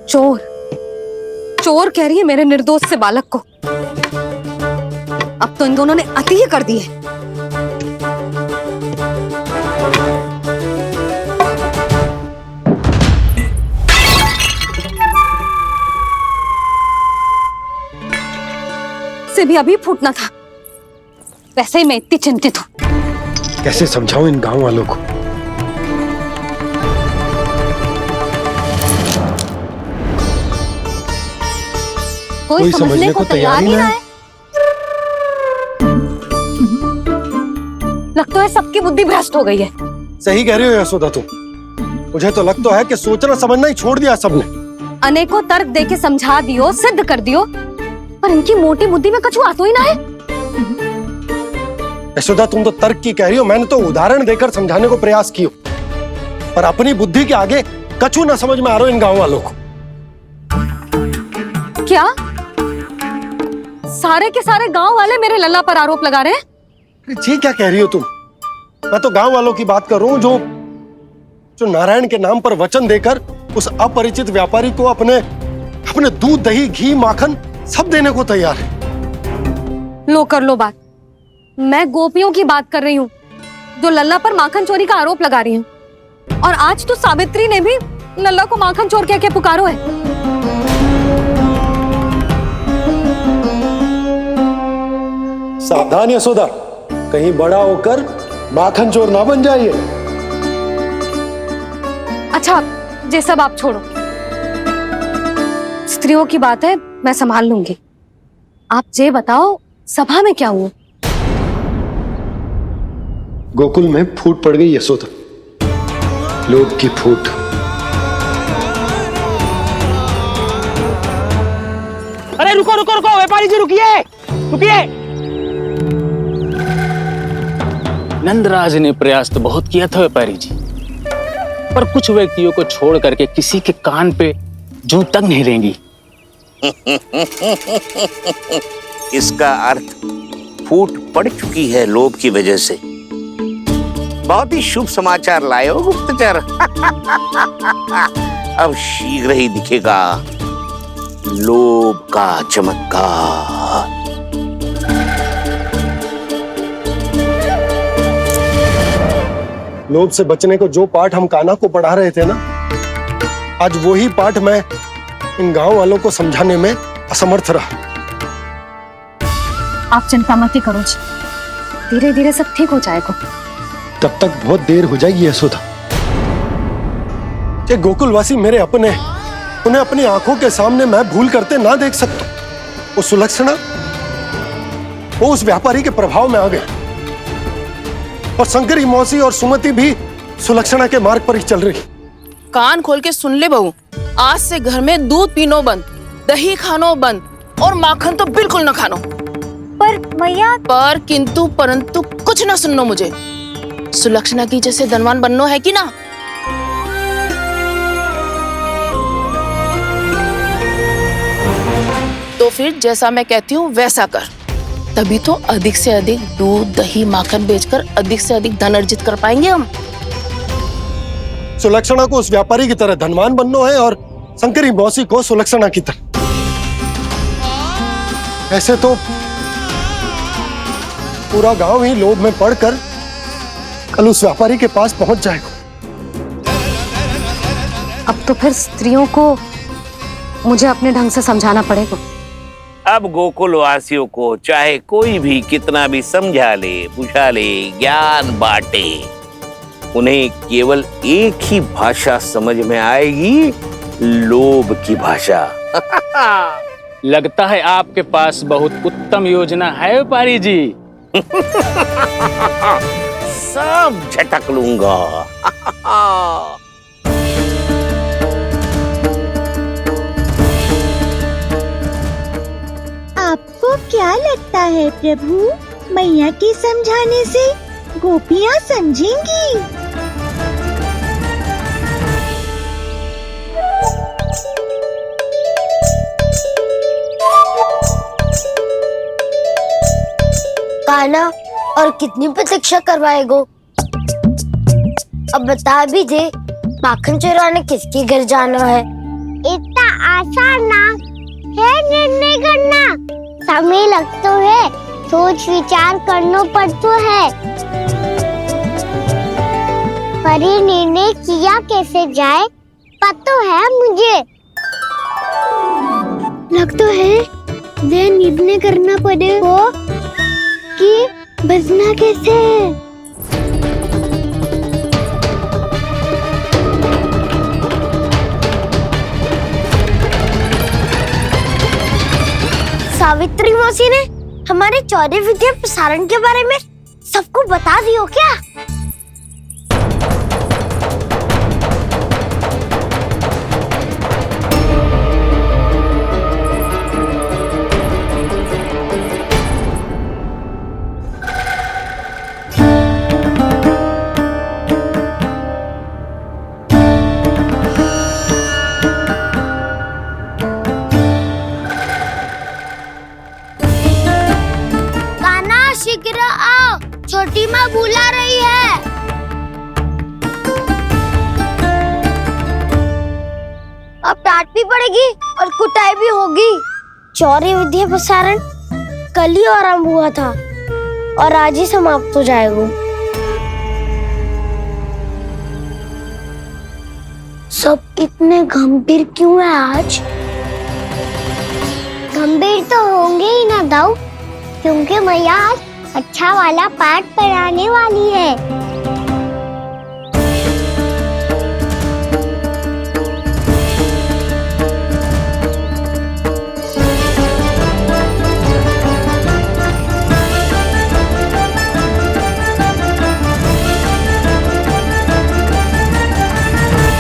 चोर चोर कह रही है मेरे निर्दोष से बालक को। अब तो इन दोनों ने अति ही कर दी है। से भी अभी फूटना था। वैसे ही मैं इतनी चिंतित हूं। कैसे समझाऊं इन गांव वालों को? कोई समझने को तैयार ही ना है। लगता है सबकी बुद्धि भ्रष्ट हो गई है। सही कह रही हो यशोदा तुम। मुझे तो लगता है कि सोचना समझना ही छोड़ दिया सबने। अनेकों तर्क देके समझा दियो, सिद्ध कर दियो, पर इनकी मोटी बुद्धि में कछु आता ही ना है। यशोदा तुम तो तर्क की कह रही हो, मैंने तो उदाहरण देकर समझाने को प्रयास किया, पर अपनी बुद्धि के आगे कछु ना समझ में आ रहा इन गांव वालों को। क्या सारे के सारे गांव वाले मेरे लल्ला पर आरोप लगा रहे हैं? जी क्या कह रही हो तुम? मैं तो गांव वालों की बात कर रहा हूं जो नारायण के नाम पर वचन देकर उस अपरिचित व्यापारी को अपने दूध दही घी माखन सब देने को तैयार है। लो कर लो बात। मैं गोपियों की बात कर रही हूँ जो लल्ला पर माखन चोरी का आरोप लगा रही हूँ। और आज तो सावित्री ने भी लल्ला को माखन चोर कह के पुकारो है। सावधान यशोदा, कहीं बड़ा होकर माखन चोर ना बन जाइए। अच्छा, ये सब आप छोड़ो। स्त्रियों की बात है, मैं संभाल लूंगी। आप ये बताओ सभा में क्या हुआ? गोकुल में फूट पड़ गई यशोदा, लोभ की फूट। अरे रुको रुको रुको, व्यापारी जी रुकिए रुकिए। नंदराज ने प्रयास तो बहुत किया था व्यापारी जी, पर कुछ व्यक्तियों को छोड़ करके किसी के कान पे जूं तक नहीं रेंगी। इसका अर्थ फूट पड़ चुकी है लोभ की वजह से। बहुत ही शुभ समाचार लाए हो गुप्तचर। अब शीघ्र ही दिखेगा लोभ का चमत्कार। लोभ से बचने को जो पाठ हम कान्हा को पढ़ा रहे थे ना, आज वही पाठ मैं इन गांव वालों को समझाने में असमर्थ रहा। आप चिंता मत करो जी, धीरे धीरे सब ठीक हो जाएगा। तब तक बहुत देर हो जाएगी यशोदा। ये गोकुलवासी मेरे अपने, उन्हें अपनी आंखों के सामने मैं भूल करते ना देख सकता। वो सुलक्षणा, वो उस व्यापारी के प्रभाव में आ गए, और शंकरी मौसी और सुमति भी सुलक्षणा के मार्ग पर ही चल रही। कान खोल के सुन ले बहू, आज से घर में दूध पीनो बंद, दही खानो बंद, और माखन तो बिल्कुल न खानो। पर मैया, पर किंतु परंतु कुछ ना सुननो मुझे। सुलक्षणा की जैसे धनवान बननो है कि ना? तो फिर जैसा मैं कहती हूँ वैसा कर, तभी तो अधिक से अधिक दूध दही माखन बेचकर अधिक से अधिक धन अर्जित कर पाएंगे हम। सुलक्षणा को उस व्यापारी की तरह धनवान बनना है और शंकरी मौसी को सुलक्षणा की तरह। ऐसे तो पूरा गांव ही लोभ में पड़कर कल उस व्यापारी के पास पहुंच जाएगा। अब तो फिर स्त्रियों को मुझे अपने ढंग से समझाना पड़ेगा। अब गोकुल वासियों को चाहे कोई भी कितना भी समझा ले, बुझा ले, ज्ञान बांटे, उन्हें केवल एक ही भाषा समझ में आएगी, लोभ की भाषा। लगता है आपके पास बहुत उत्तम योजना है व्यापारी जी। सब झटक लूंगा। आपको क्या लगता है प्रभु, मैया के समझाने से गोपियाँ समझेंगी? कान्हा, और कितनी प्रतीक्षा करवाएगो? अब बता भी दे, माखन चुराने किसके घर जाना है? इतना आसान ना है निर्णय करना, समय लगता है, सोच विचार करना पड़ता है। पर ये निर्णय किया कैसे जाए पता है मुझे। लगता है ये निर्णय करना पड़ेगा कि बचना कैसे। सावित्री मौसी ने हमारे चौरे विद्या प्रसारण के बारे में सबको बता दियो क्या? शीघ्र आओ, छोटी माँ बुला रही है। अब डांट भी पड़ेगी और कुटाई भी होगी। चौरी विद्या प्रसारण कल ही आरंभ हुआ था और आज ही समाप्त हो जाएगा। सब इतने गंभीर क्यों है आज? गंभीर तो होंगे ही ना दाऊ, क्योंकि मैया आज अच्छा वाला पाठ पढ़ाने वाली है।